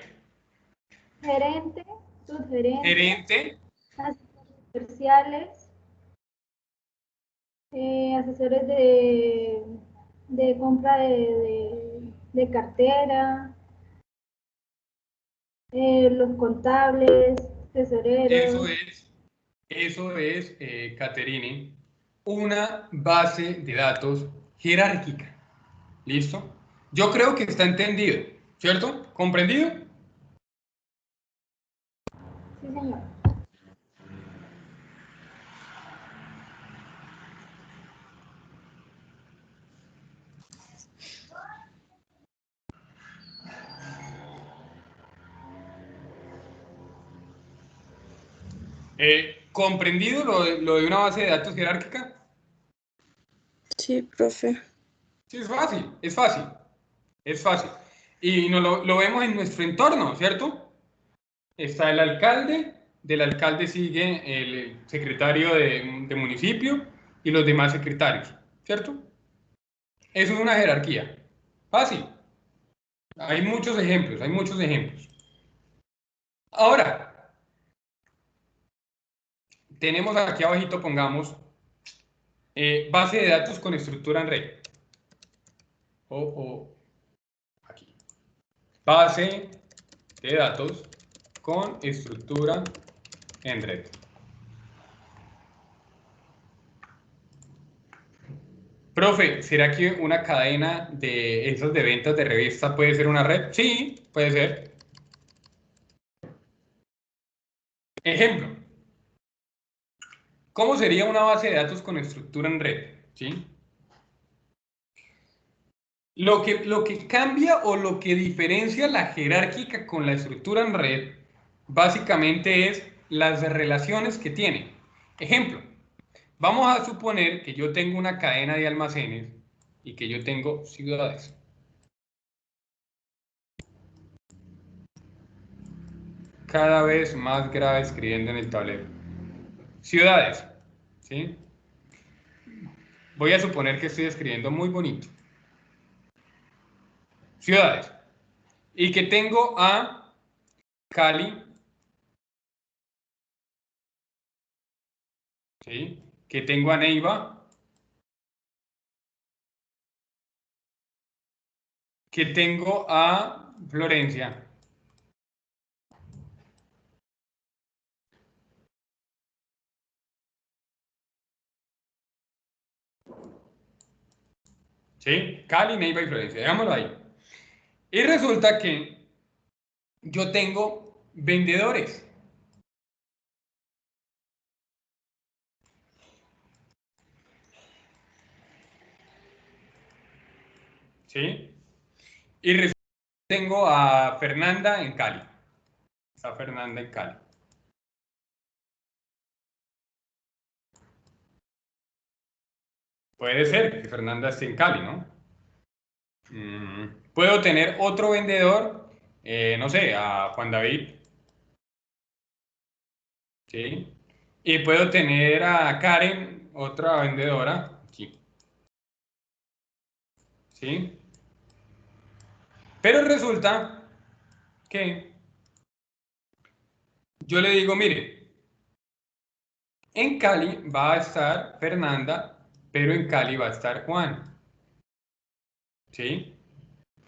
Gerente, subgerente, Gerente, asesores comerciales, asesores de compra de cartera, los contables, tesoreros. eso es, Caterine, una base de datos jerárquica. ¿Listo? Yo creo que está entendido, ¿cierto? ¿Comprendido? Sí, señor. ¿Comprendido lo de una base de datos jerárquica? Sí, profe. Sí, es fácil, es fácil, es fácil. Y lo vemos en nuestro entorno, ¿cierto? Está el alcalde, del alcalde sigue el secretario de municipio y los demás secretarios, ¿cierto? Eso es una jerarquía. Fácil. Hay muchos ejemplos, hay muchos ejemplos. Ahora, tenemos aquí abajito, pongamos, base de datos con estructura en red. Aquí. Base de datos con estructura en red. Profe, ¿será que una cadena de esas de ventas de revista puede ser una red? Sí, puede ser. Ejemplo. ¿Cómo sería una base de datos con estructura en red? ¿Sí? Lo que cambia o lo que diferencia la jerárquica con la estructura en red, básicamente es las relaciones que tiene. Ejemplo, vamos a suponer que yo tengo una cadena de almacenes y que yo tengo ciudades. Cada vez más grave escribiendo en el tablero. Ciudades, ¿sí? Voy a suponer que estoy escribiendo muy bonito. Ciudades. Y que tengo a Cali, ¿sí? Que tengo a Neiva, que tengo a Florencia. ¿Sí? Cali, Neiva y Florencia. Dejámoslo ahí. Y resulta que yo tengo vendedores. ¿Sí? Y resulta que tengo a Fernanda en Cali. Está Fernanda en Cali. Puede ser que Fernanda esté en Cali, ¿no? Puedo tener otro vendedor, no sé, a Juan David. ¿Sí? Y puedo tener a Karen, otra vendedora, aquí. ¿Sí? Pero resulta que yo le digo, mire, en Cali va a estar Fernanda, pero en Cali va a estar Juan. ¿Sí?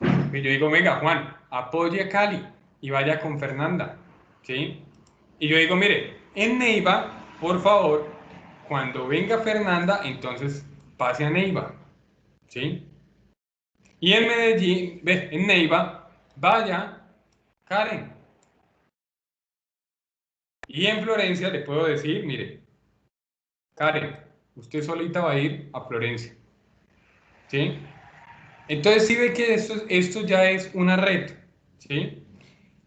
Y yo digo, venga, Juan, apoye a Cali y vaya con Fernanda. ¿Sí? Y yo digo, mire, en Neiva, por favor, cuando venga Fernanda, entonces pase a Neiva. ¿Sí? Y en Medellín, en Neiva, vaya Karen. Y en Florencia le puedo decir, mire, Karen, usted solita va a ir a Florencia. ¿Sí? Entonces sí ve que esto ya es una red. ¿Sí?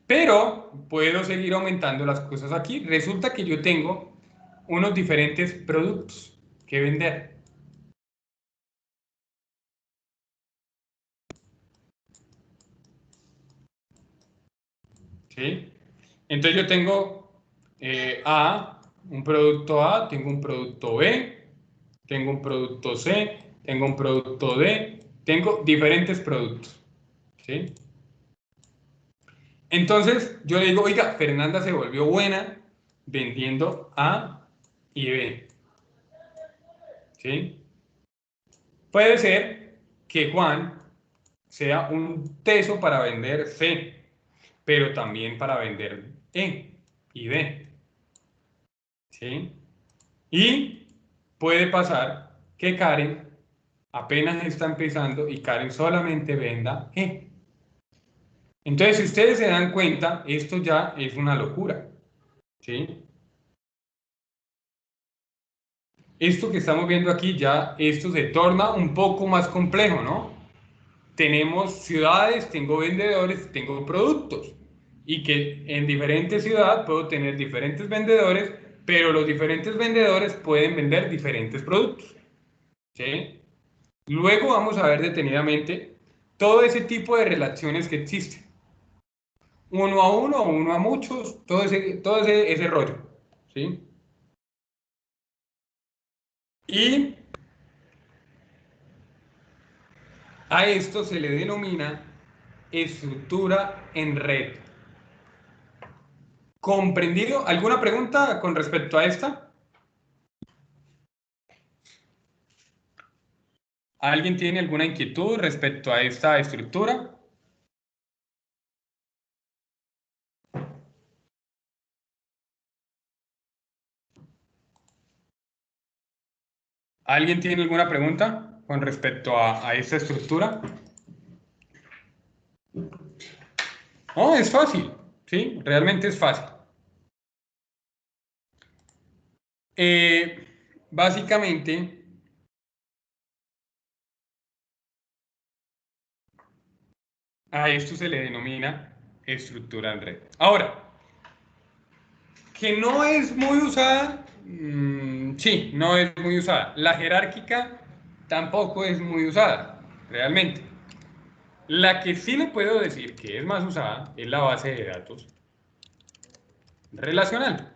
Pero puedo seguir aumentando las cosas aquí. Resulta que yo tengo unos diferentes productos que vender. ¿Sí? Entonces yo tengo un producto A, tengo un producto B, tengo un producto C, tengo un producto D, tengo diferentes productos. ¿Sí? Entonces yo le digo, oiga, Fernanda se volvió buena vendiendo A y B. ¿Sí? Puede ser que Juan sea un teso para vender C, pero también para vender E y D. ¿Sí? Y puede pasar que Karen apenas está empezando y Karen solamente venda E. Entonces, si ustedes se dan cuenta, esto ya es una locura. ¿Sí? Esto que estamos viendo aquí ya, esto se torna un poco más complejo, ¿no? Tenemos ciudades, tengo vendedores, tengo productos. Y que en diferentes ciudades puedo tener diferentes vendedores pero los diferentes vendedores pueden vender diferentes productos. ¿Sí? Luego vamos a ver detenidamente todo ese tipo de relaciones que existen. Uno a uno, uno a muchos, todo ese rollo. ¿Sí? Y a esto se le denomina estructura en red. ¿Comprendido? ¿Alguna pregunta con respecto a esta? ¿Alguien tiene alguna inquietud respecto a esta estructura? ¿Alguien tiene alguna pregunta con respecto a esta estructura? No, es fácil, ¿sí? Realmente es fácil. Básicamente, a esto se le denomina estructura en red. Ahora, que no es muy usada, sí, no es muy usada. La jerárquica tampoco es muy usada, realmente. La que sí le puedo decir que es más usada es la base de datos relacional.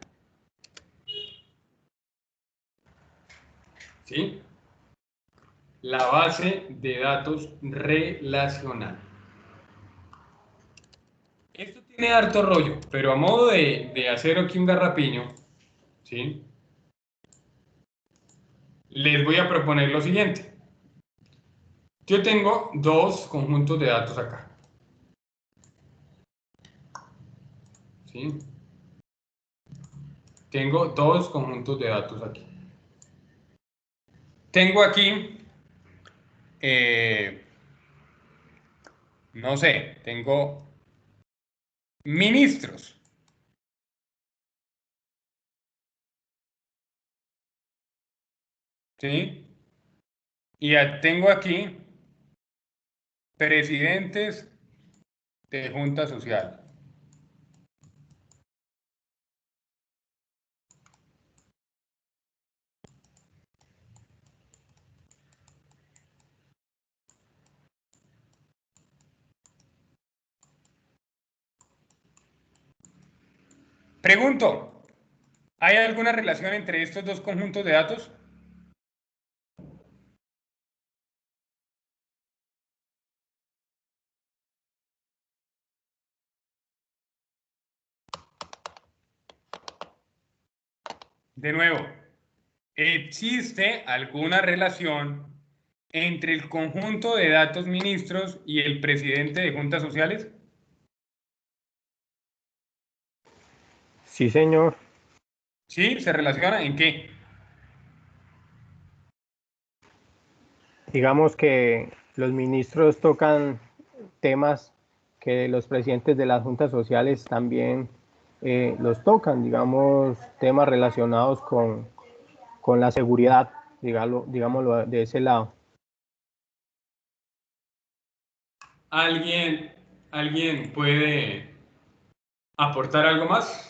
¿Sí? La base de datos relacional. Esto tiene harto rollo, pero a modo de hacer aquí un garrapiño, ¿sí? Les voy a proponer lo siguiente. Yo tengo dos conjuntos de datos acá. ¿Sí? Tengo dos conjuntos de datos aquí. Tengo aquí, no sé, tengo ministros. ¿Sí? Y tengo aquí presidentes de junta social. Pregunto, ¿hay alguna relación entre estos dos conjuntos de datos? De nuevo, ¿existe alguna relación entre el conjunto de datos ministros y el presidente de juntas sociales? Sí, señor. ¿Sí? ¿Se relaciona? ¿En qué? Digamos que los ministros tocan temas que los presidentes de las juntas sociales también los tocan, digamos, temas relacionados con la seguridad, digámoslo de ese lado. ¿Alguien puede aportar algo más?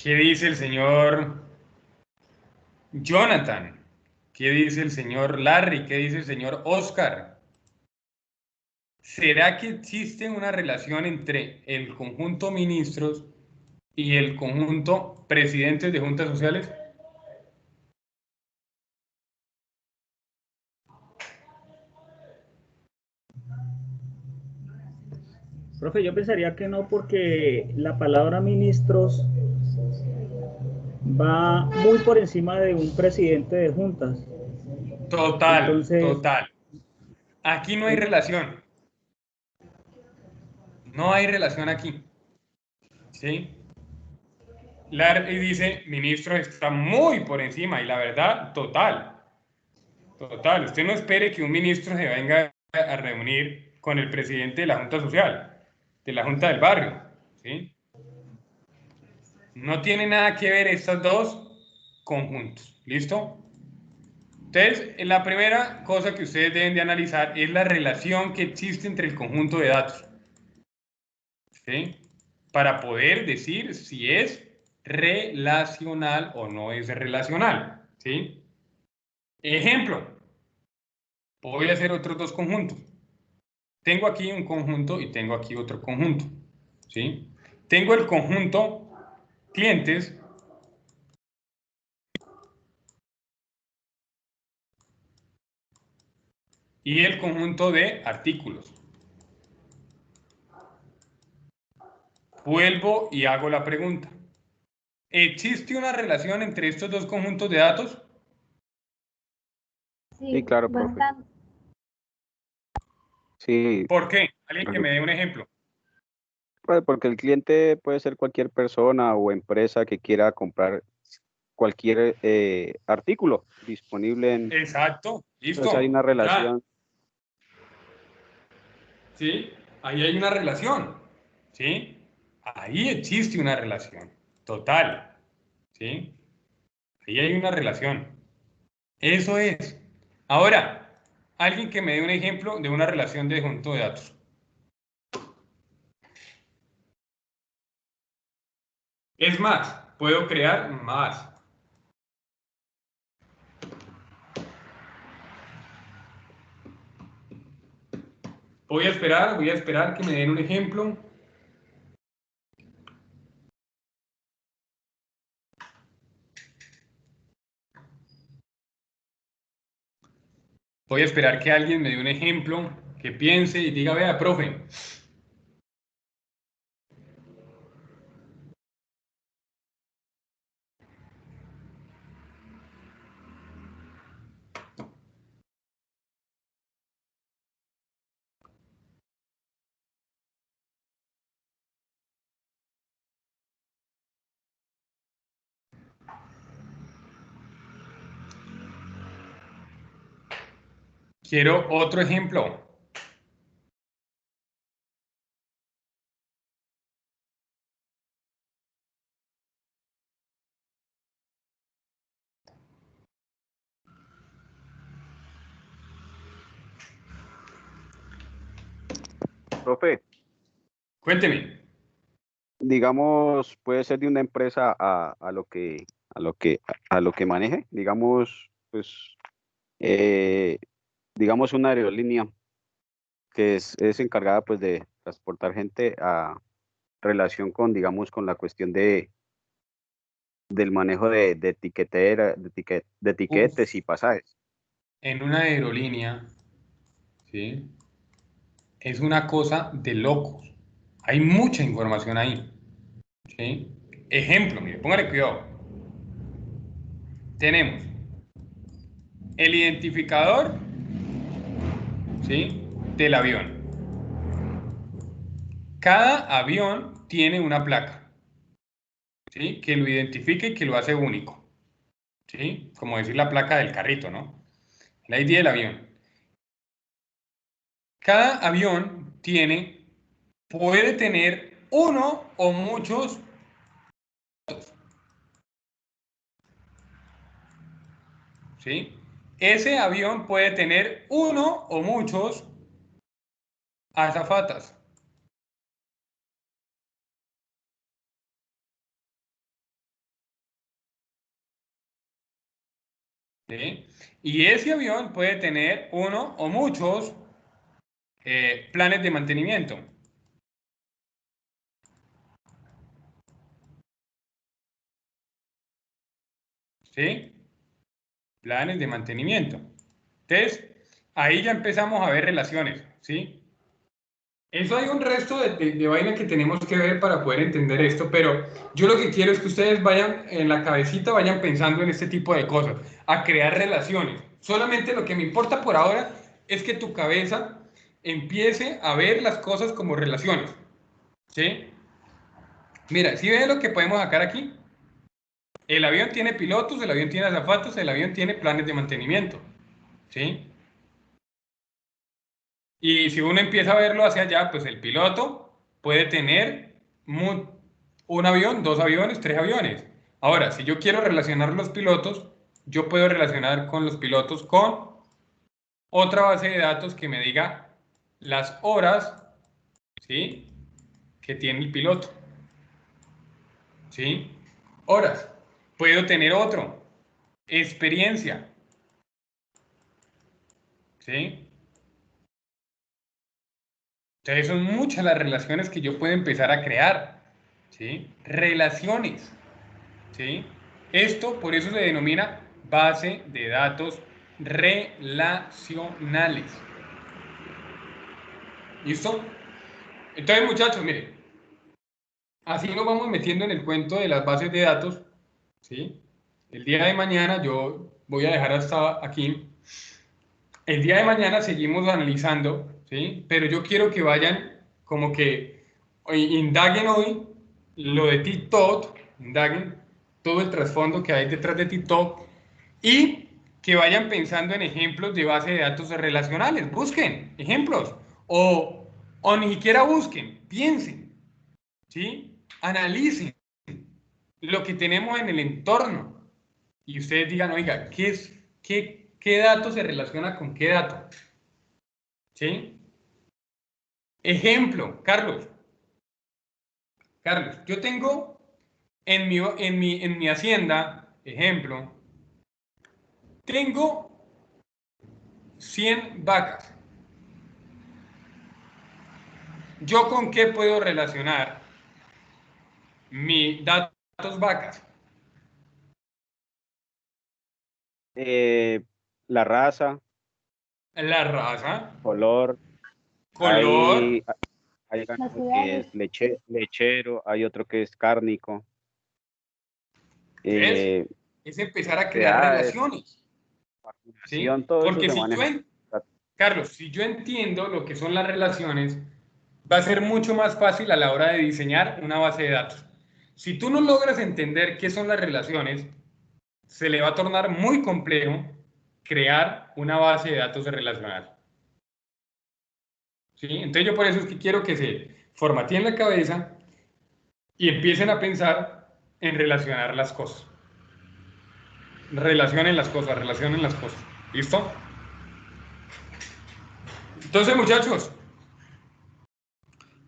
¿Qué dice el señor Jonathan? ¿Qué dice el señor Larry? ¿Qué dice el señor Oscar? ¿Será que existe una relación entre el conjunto ministros y el conjunto presidentes de juntas sociales? Profe, yo pensaría que no, porque la palabra ministros va muy por encima de un presidente de juntas. Total, Entonces, total. Aquí no hay relación. No hay relación aquí. ¿Sí? Larry dice, ministro está muy por encima, y la verdad, total. Total. Usted no espere que un ministro se venga a reunir con el presidente de la Junta Social, de la Junta del Barrio. ¿Sí? No tiene nada que ver estos dos conjuntos. ¿Listo? Entonces, la primera cosa que ustedes deben de analizar es la relación que existe entre el conjunto de datos, ¿sí? Para poder decir si es relacional o no es relacional, ¿sí? Ejemplo, voy a hacer otros dos conjuntos. Tengo aquí un conjunto y tengo aquí otro conjunto, ¿sí? Tengo el conjunto clientes y el conjunto de artículos. Vuelvo y hago la pregunta. ¿Existe una relación entre estos dos conjuntos de datos? Sí, claro, profe. Bastante. Sí. ¿Por qué? Alguien que me dé un ejemplo. Pues porque el cliente puede ser cualquier persona o empresa que quiera comprar cualquier artículo disponible en... Exacto, listo. Entonces hay una relación. ¿Sí? Ahí hay una relación. ¿Sí? Ahí existe una relación. Total. ¿Sí? Ahí hay una relación. Eso es. Ahora, alguien que me dé un ejemplo de una relación de conjunto de datos. Es más, puedo crear más. Voy a esperar que me den un ejemplo. Voy a esperar que alguien me dé un ejemplo, que piense y diga, vea, profe. Quiero otro ejemplo. Profe. Cuénteme. Digamos, puede ser de una empresa a lo que maneje. Digamos, pues, digamos una aerolínea que es encargada pues de transportar gente a relación con, digamos, con la cuestión del manejo de etiquetera, de etiquetes y pasajes. En una aerolínea, ¿sí? Es una cosa de locos. Hay mucha información ahí. ¿Sí? Ejemplo, mire, póngale cuidado. Tenemos el identificador, ¿sí? Del avión. Cada avión tiene una placa, ¿sí? Que lo identifica y que lo hace único. ¿Sí? Como decir la placa del carrito, ¿no? La ID del avión. Cada avión puede tener uno o muchos. ¿Sí? Ese avión puede tener uno o muchos azafatas. ¿Sí? Y ese avión puede tener uno o muchos planes de mantenimiento. ¿Sí? Planes de mantenimiento. Entonces, ahí ya empezamos a ver relaciones. ¿Sí? Eso hay un resto de vaina que tenemos que ver para poder entender esto, pero yo lo que quiero es que ustedes vayan en la cabecita, vayan pensando en este tipo de cosas, a crear relaciones. Solamente lo que me importa por ahora es que tu cabeza empiece a ver las cosas como relaciones. ¿Sí? Mira, ¿sí ven lo que podemos sacar aquí? El avión tiene pilotos, el avión tiene azafatos, el avión tiene planes de mantenimiento. ¿Sí? Y si uno empieza a verlo hacia allá, pues el piloto puede tener un avión, dos aviones, tres aviones. Ahora, si yo quiero relacionar los pilotos, yo puedo relacionar con los pilotos con otra base de datos que me diga las horas, ¿sí?, que tiene el piloto. ¿Sí? Horas. Puedo tener otro. Experiencia. ¿Sí? Entonces son muchas las relaciones que yo puedo empezar a crear. ¿Sí? Relaciones. ¿Sí? Esto por eso se denomina base de datos relacionales. ¿Listo? Entonces, muchachos, miren, así nos vamos metiendo en el cuento de las bases de datos, ¿sí? El día de mañana yo voy a dejar hasta aquí. El día de mañana seguimos analizando, ¿sí? Pero yo quiero que vayan como que indaguen hoy lo de TikTok, indaguen todo el trasfondo que hay detrás de TikTok y que vayan pensando en ejemplos de base de datos relacionales. Busquen ejemplos o ni siquiera busquen, piensen, ¿sí? Analicen lo que tenemos en el entorno y ustedes digan, oiga, ¿qué dato se relaciona con qué dato? ¿Sí? Ejemplo, Carlos, yo tengo en mi hacienda, ejemplo, tengo 100 vacas. ¿Yo con qué puedo relacionar mis datos vacas? La raza. La raza. Color. Color. Hay ganado que es lechero, hay otro que es cárnico. Es empezar a crear relaciones. ¿Sí? Todo Porque eso se si maneja. Carlos, si yo entiendo lo que son las relaciones, va a ser mucho más fácil a la hora de diseñar una base de datos. Si tú no logras entender qué son las relaciones, se le va a tornar muy complejo crear una base de datos relacional. ¿Sí? Entonces yo por eso es que quiero que se formateen la cabeza y empiecen a pensar en relacionar las cosas. Relacionen las cosas. ¿Listo? Entonces, muchachos,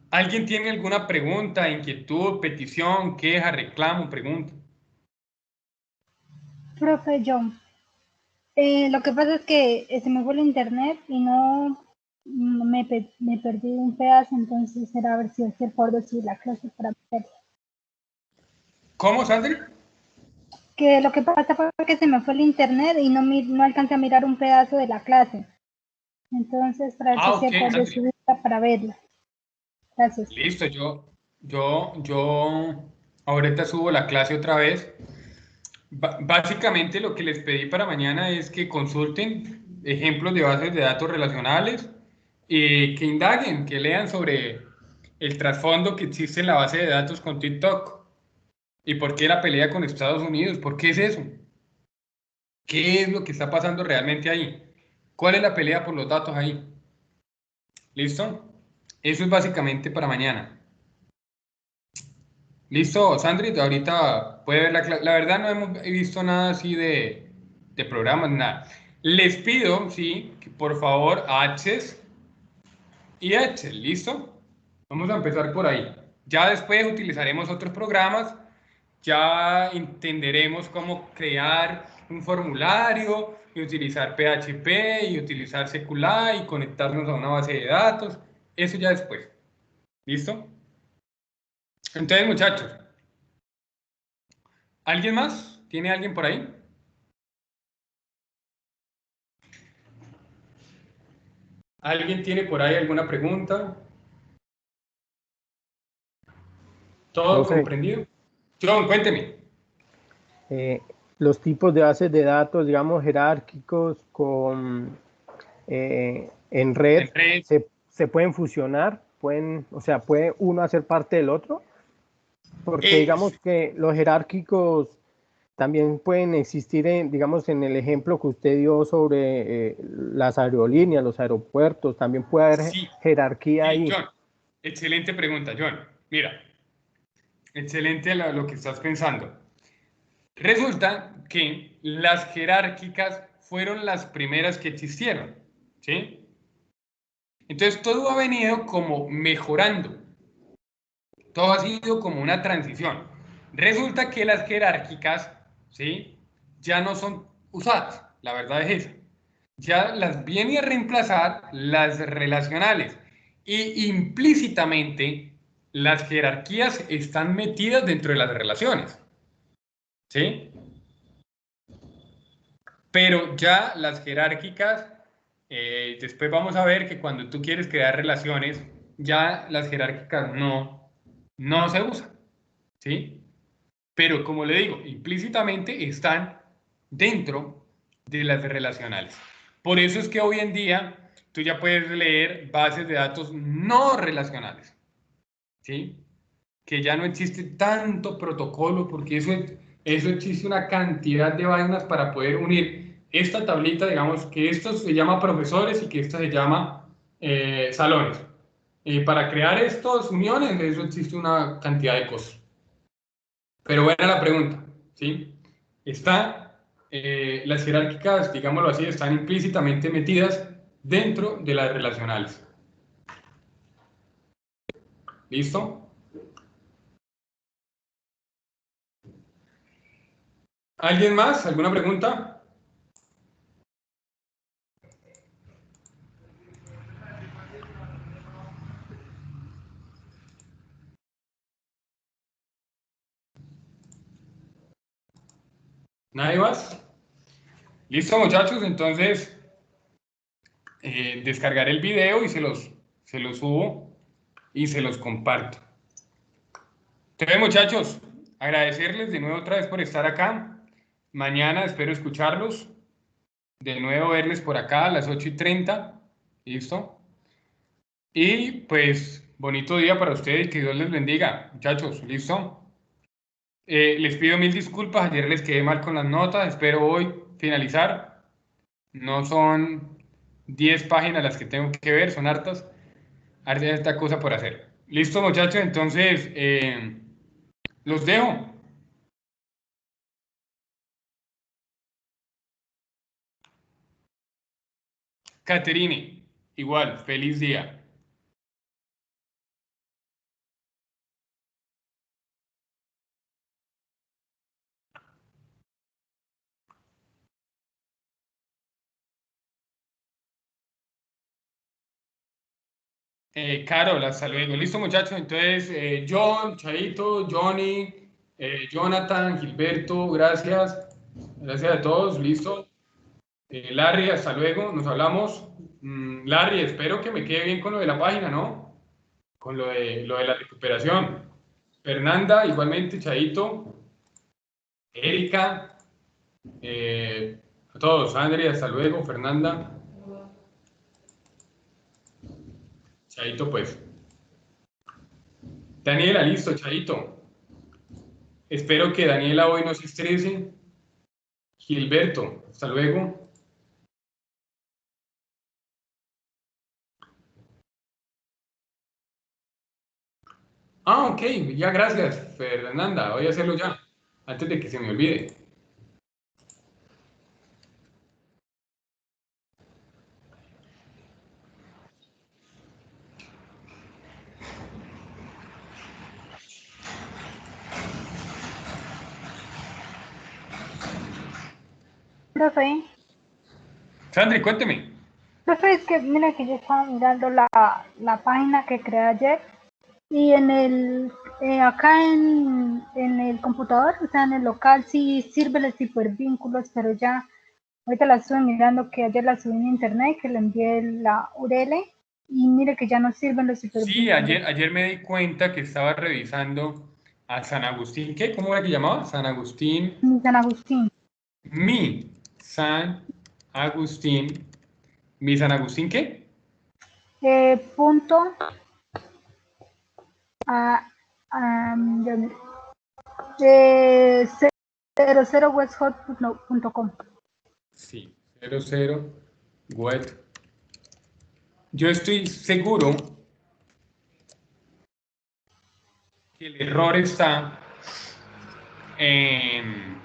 ¿alguien tiene alguna pregunta, inquietud, petición, queja, reclamo, pregunta? Profe John, lo que pasa es que se me fue el internet y no me perdí un pedazo, entonces era a ver si hacía el favor de subir la clase para verla. ¿Cómo, Sandri? Que lo que pasa fue que se me fue el internet y no alcancé a mirar un pedazo de la clase. Entonces, para ver si hacía el favor de subirla para verla. Gracias. Listo, yo ahorita subo la clase otra vez. Básicamente lo que les pedí para mañana es que consulten ejemplos de bases de datos relacionales y que indaguen, que lean sobre el trasfondo que existe en la base de datos con TikTok y por qué la pelea con Estados Unidos, por qué es eso, qué es lo que está pasando realmente ahí, cuál es la pelea por los datos ahí. ¿Listo? Eso es básicamente para mañana. Listo, Sandri, ahorita puede ver la clase. La verdad no hemos visto nada así de programas, nada. Les pido, sí, que por favor, Access y Excel, ¿listo? Vamos a empezar por ahí. Ya después utilizaremos otros programas, ya entenderemos cómo crear un formulario y utilizar PHP y utilizar Secular y conectarnos a una base de datos. Eso ya después. ¿Listo? Entonces, muchachos, ¿alguien más? ¿Tiene alguien por ahí? ¿Alguien tiene por ahí alguna pregunta? ¿Todo Profe, comprendido? John, cuénteme. Los tipos de bases de datos, digamos, jerárquicos en red, se pueden fusionar, o sea, ¿puede uno hacer parte del otro? Porque digamos que los jerárquicos también pueden existir, digamos, en el ejemplo que usted dio sobre las aerolíneas, los aeropuertos, también puede haber jerarquía ahí. John, excelente pregunta, John. Mira, excelente lo que estás pensando. Resulta que las jerárquicas fueron las primeras que existieron, ¿sí? Entonces todo ha venido como mejorando. Todo ha sido como una transición. Resulta que las jerárquicas, ¿sí?, ya no son usadas. La verdad es esa. Ya las viene a reemplazar las relacionales. Y implícitamente las jerarquías están metidas dentro de las relaciones, ¿sí? Pero ya las jerárquicas, después vamos a ver que cuando tú quieres crear relaciones, ya las jerárquicas no se usan, ¿sí? Pero como le digo, implícitamente están dentro de las relacionales. Por eso es que hoy en día tú ya puedes leer bases de datos no relacionales, ¿sí? Que ya no existe tanto protocolo, porque eso existe una cantidad de vainas para poder unir esta tablita, digamos que esto se llama profesores y que esta se llama salones. Para crear estas uniones, eso existe una cantidad de cosas. Pero buena la pregunta, ¿sí? Las jerárquicas, digámoslo así, están implícitamente metidas dentro de las relacionales. ¿Listo? ¿Alguien más? ¿Alguna pregunta? ¿Nadie más? Listo, muchachos, entonces descargaré el video y se los subo y se los comparto. Entonces, muchachos, agradecerles de nuevo otra vez por estar acá. Mañana espero escucharlos. De nuevo verles por acá a las 8:30. ¿Listo? Y pues, bonito día para ustedes, que Dios les bendiga, muchachos. ¿Listo? Les pido mil disculpas, ayer les quedé mal con las notas, espero hoy finalizar. No son 10 páginas las que tengo que ver, son hartas. Hay esta cosa por hacer. Listo, muchachos, entonces los dejo. Caterine, igual, feliz día. Carol, hasta luego. Listo, muchachos. Entonces, John, Chaito, Johnny, Jonathan, Gilberto, gracias. Gracias a todos. Listo. Larry, hasta luego. Nos hablamos. Larry, espero que me quede bien con lo de la página, ¿no? Con lo de la recuperación. Fernanda, igualmente, Chaito. Erika. A todos. Andrea, hasta luego. Fernanda. Chaito, pues. Daniela, listo, Chaito. Espero que Daniela hoy no se estrese. Gilberto, hasta luego. Ok, ya gracias, Fernanda. Voy a hacerlo ya, antes de que se me olvide. Profe. Sandri, cuénteme. Profe, es que mira que yo estaba mirando la página que creé ayer y en el acá en el computador, o sea, en el local sí sirve los hipervínculos, pero ya ahorita la estuve mirando que ayer la subí en internet, que le envié la URL y mire que ya no sirven los hipervínculos. Sí, ayer me di cuenta que estaba revisando a San Agustín. ¿Qué? ¿Cómo era que llamaba? San Agustín. San Agustín. Mi San Agustín. ¿Mi San Agustín qué? Punto. 00westhot.com. Sí, 00wet. Yo estoy seguro que el error está en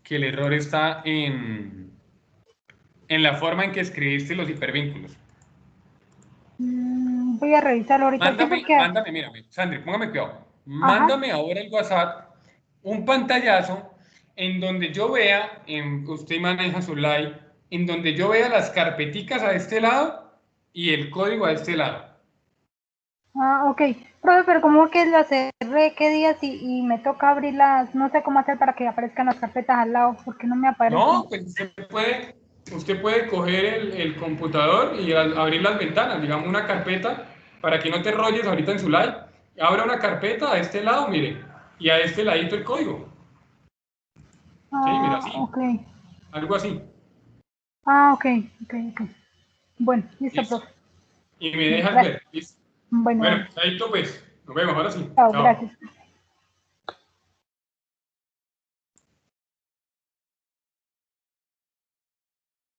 que el error está en la forma en que escribiste los hipervínculos. Voy a revisarlo ahorita. Mándame, mírame, Sandri, póngame cuidado. Mándame ahora el WhatsApp un pantallazo en donde yo vea, usted maneja su live, en donde yo vea las carpeticas a este lado y el código a este lado. Ok. Profe, pero como que las cerré, ¿qué días? Y me toca abrirlas, no sé cómo hacer para que aparezcan las carpetas al lado, porque no me aparecen. No, pues usted puede coger el computador y abrir las ventanas, digamos una carpeta, para que no te rolles ahorita en su live. Abra una carpeta a este lado, mire, y a este ladito el código. Sí, mira, así. Ok. Algo así. Ok. Bueno, listo, ¿Listo? profe. Y me dejas ver, ¿listo? Bueno, Chaito, pues, nos vemos, ahora sí. chao, gracias.